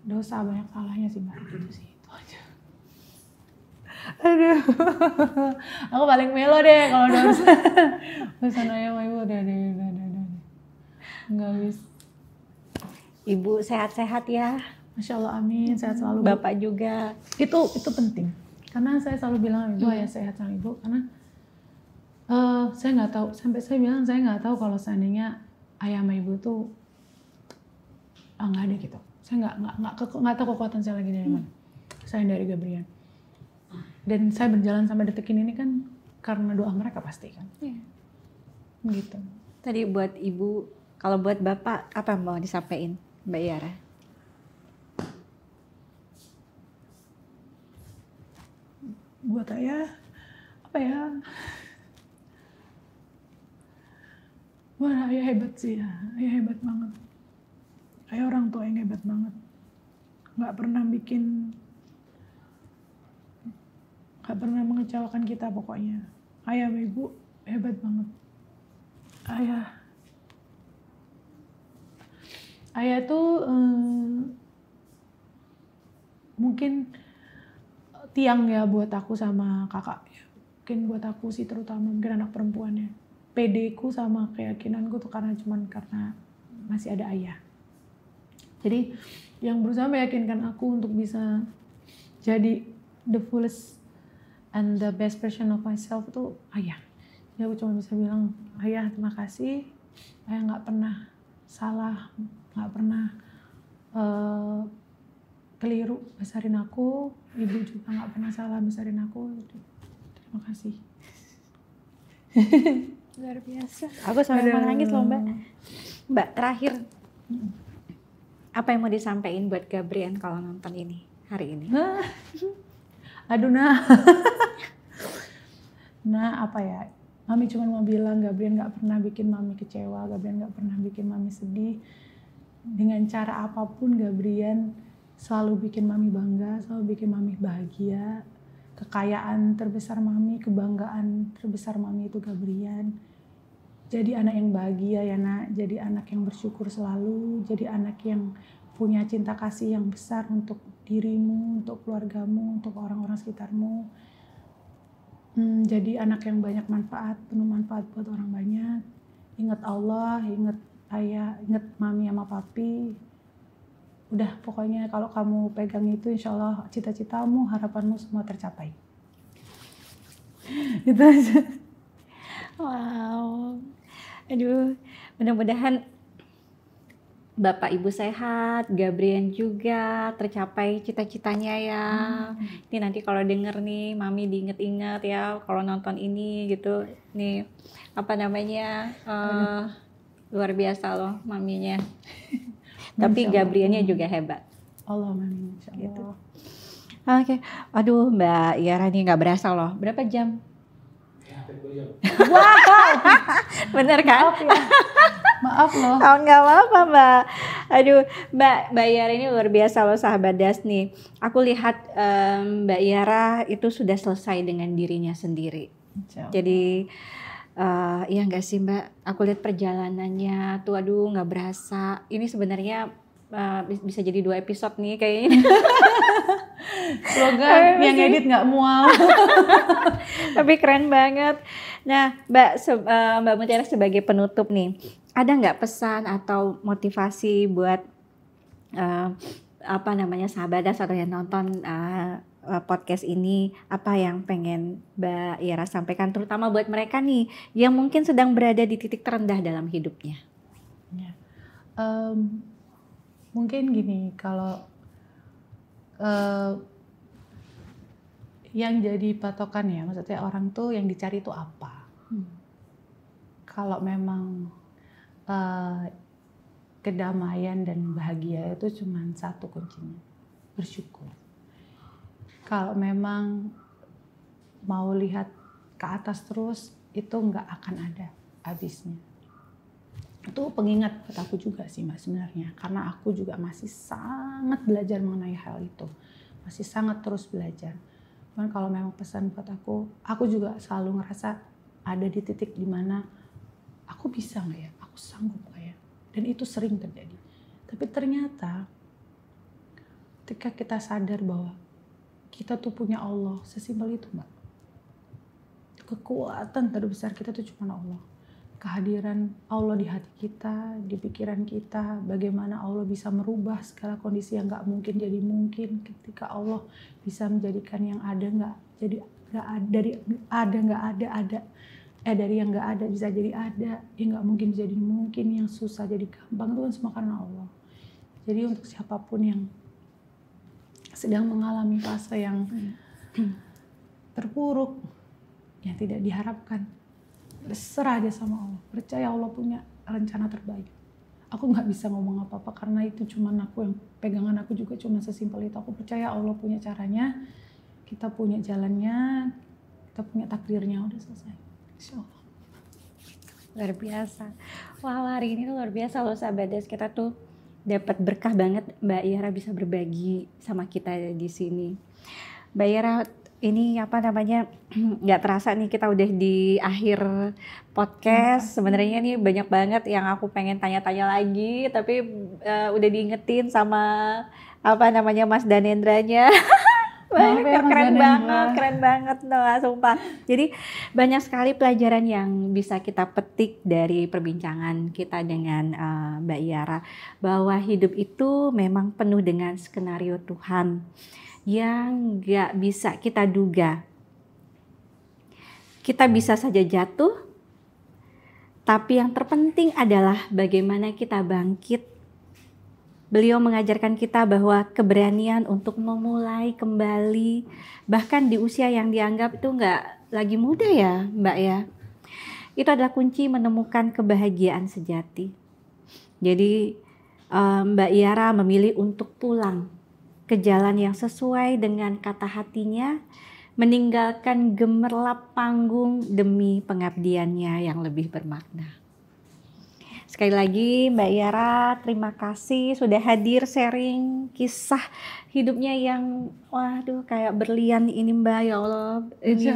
dosa, banyak salahnya sih Mbak. Gitu sih, itu aja. Aduh, aku paling melo deh kalau dosa. Dosa ayah sama ibu udah. Nggak bisa. Ibu sehat-sehat ya. Masya Allah, amin, sehat selalu. Bapak juga. Itu penting. Karena saya selalu bilang ibu ayah sehat sama ibu, karena saya nggak tahu, sampai saya bilang saya nggak tahu kalau seandainya ayah sama ibu tuh nggak ada gitu. Saya nggak tahu kekuatan saya lagi dari mana. Saya dari Gabrian. Dan saya berjalan sampai detik ini kan karena doa mereka pasti kan. Gitu. Tadi buat ibu, kalau buat bapak apa yang mau disampaikan Mbak Yara? Buat ayah, apa ya? Wah, ayah hebat sih ya. Ayah hebat banget. Ayah orang tua yang hebat banget. Nggak pernah mengecewakan kita pokoknya. Ayah sama ibu hebat banget. Ayah tuh mungkin tiang ya buat aku sama kakak. Mungkin buat aku sih terutama, mungkin anak perempuannya. Pedeku sama keyakinanku tuh karena masih ada ayah. Jadi yang berusaha meyakinkan aku untuk bisa jadi the fullest and the best version of myself tuh ayah. Jadi aku cuma bisa bilang, ayah terima kasih. Ayah nggak pernah salah, nggak pernah keliru besarin aku, ibu juga nggak pernah salah besarin aku. Terima kasih. Luar biasa. Aku sampai mau nangis loh Mbak. Mbak terakhir, apa yang mau disampaikan buat Gabrian kalau nonton ini hari ini? Aduh nah. Nah apa ya, Mami cuma mau bilang Gabrian gak pernah bikin Mami kecewa, Gabrian gak pernah bikin Mami sedih. Dengan cara apapun Gabrian selalu bikin Mami bangga, selalu bikin Mami bahagia. Kekayaan terbesar Mami, kebanggaan terbesar Mami itu Gabrian. Jadi anak yang bahagia ya nak, jadi anak yang bersyukur selalu, jadi anak yang punya cinta kasih yang besar untuk dirimu, untuk keluargamu, untuk orang-orang sekitarmu. Jadi anak yang banyak manfaat, penuh manfaat buat orang banyak. Ingat Allah, ingat ayah, ingat mami sama papi. Udah pokoknya kalau kamu pegang itu insya Allah cita-citamu, harapanmu semua tercapai. Itu aja. Wow. Aduh, mudah-mudahan Bapak Ibu sehat, Gabrian juga tercapai cita-citanya ya. Ini nanti kalau denger nih, Mami diinget-inget ya kalau nonton ini gitu. Nih apa namanya luar biasa loh Maminya. Tapi Gabriannya juga hebat. Allah amin, insya Allah. Gitu. Oke, aduh Mbak Yara nih nggak berasa loh. Berapa jam? Wow, bener kan? maaf ya. Maaf loh. Oh nggak apa-apa Mbak. Aduh Mbak Yara ini luar biasa loh sahabat Das nih. Aku lihat Mbak Yara itu sudah selesai dengan dirinya sendiri. Jadi iya nggak sih Mbak? Aku lihat perjalanannya tuh aduh nggak berasa. Ini sebenarnya bisa jadi 2 episode nih kayaknya. Semoga yang edit nggak mual. Tapi keren banget. Nah Mbak Mutiara sebagai penutup nih, ada nggak pesan atau motivasi buat sahabat Das atau yang nonton podcast ini, apa yang pengen Mbak Yara sampaikan terutama buat mereka nih yang mungkin sedang berada di titik terendah dalam hidupnya? Ya. Mungkin gini, kalau yang jadi patokan ya, maksudnya orang tuh yang dicari itu apa? Kalau memang kedamaian dan bahagia itu cuma satu kuncinya, bersyukur. Kalau memang mau lihat ke atas terus, itu nggak akan ada habisnya. Itu pengingat buat aku juga sih Mbak sebenarnya, karena aku juga masih sangat belajar mengenai hal itu, masih sangat terus belajar. Cuman kalau memang pesan buat aku juga selalu ngerasa ada di titik dimana aku bisa nggak ya, aku sanggup nggak ya, dan itu sering terjadi. Tapi ternyata ketika kita sadar bahwa kita tuh punya Allah, sesimpel itu Mbak. Kekuatan terbesar kita tuh cuma Allah. Kehadiran Allah di hati kita, di pikiran kita, bagaimana Allah bisa merubah segala kondisi yang nggak mungkin jadi mungkin, ketika Allah bisa menjadikan yang ada nggak jadi nggak ada, dari ada nggak ada, dari yang nggak ada bisa jadi ada, yang nggak mungkin jadi mungkin, yang susah jadi gampang, itu kan semua karena Allah. Jadi untuk siapapun yang sedang mengalami fase yang terpuruk, yang tidak diharapkan, berserah aja sama Allah, percaya Allah punya rencana terbaik. Aku nggak bisa ngomong apa-apa karena itu cuman aku yang pegangan aku juga cuma sesimpel itu. Aku percaya Allah punya caranya, kita punya jalannya, kita punya takdirnya, udah selesai. Insya Allah. Luar biasa. Wah hari ini tuh luar biasa loh sahabat Das, kita tuh dapat berkah banget Mbak Yara bisa berbagi sama kita di sini. Mbak Yara ini nggak terasa nih kita udah di akhir podcast. Sebenarnya nih banyak banget yang aku pengen tanya-tanya lagi, tapi udah diingetin sama Mas Danendranya. Keren banget Noah, sumpah. Jadi banyak sekali pelajaran yang bisa kita petik dari perbincangan kita dengan Mbak Yara, bahwa hidup itu memang penuh dengan skenario Tuhan yang gak bisa kita duga. Kita bisa saja jatuh, tapi yang terpenting adalah bagaimana kita bangkit Beliau mengajarkan kita bahwa keberanian untuk memulai kembali, bahkan di usia yang dianggap itu nggak lagi muda ya Mbak ya, itu adalah kunci menemukan kebahagiaan sejati. Jadi Mbak Yara memilih untuk pulang ke jalan yang sesuai dengan kata hatinya, meninggalkan gemerlap panggung demi pengabdiannya yang lebih bermakna. Sekali lagi Mbak Yara, terima kasih sudah hadir sharing kisah hidupnya yang waduh kayak berlian ini Mbak, ya Allah. Ini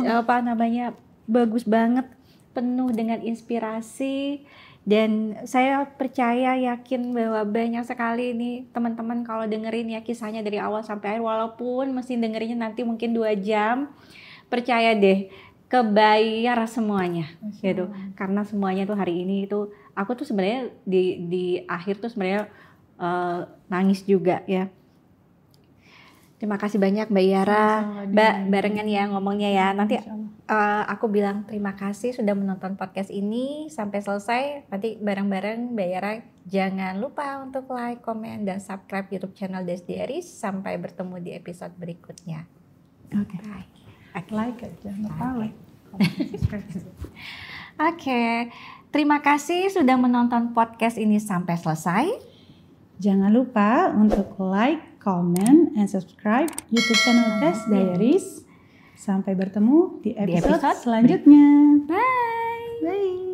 apa namanya, bagus banget, penuh dengan inspirasi, dan saya percaya yakin bahwa banyak sekali ini teman-teman kalau dengerin ya kisahnya dari awal sampai akhir, walaupun mesti dengerinnya nanti mungkin 2 jam, percaya deh kebayar semuanya gitu. Karena semuanya tuh hari ini itu aku tuh sebenarnya di akhir tuh sebenarnya nangis juga ya. Terima kasih banyak Mbak Yara. Mbak barengan ya ngomongnya ya. Nanti aku bilang terima kasih sudah menonton podcast ini sampai selesai. Nanti bareng-bareng Mbak Yara jangan lupa untuk like, komen, dan subscribe YouTube channel Des Diaries. Sampai bertemu di episode berikutnya. Oke. Like aja, like. Oke. Terima kasih sudah menonton podcast ini sampai selesai. Jangan lupa untuk like, comment, and subscribe YouTube channel Des Diaries. Sampai bertemu di episode selanjutnya. Bye. Bye.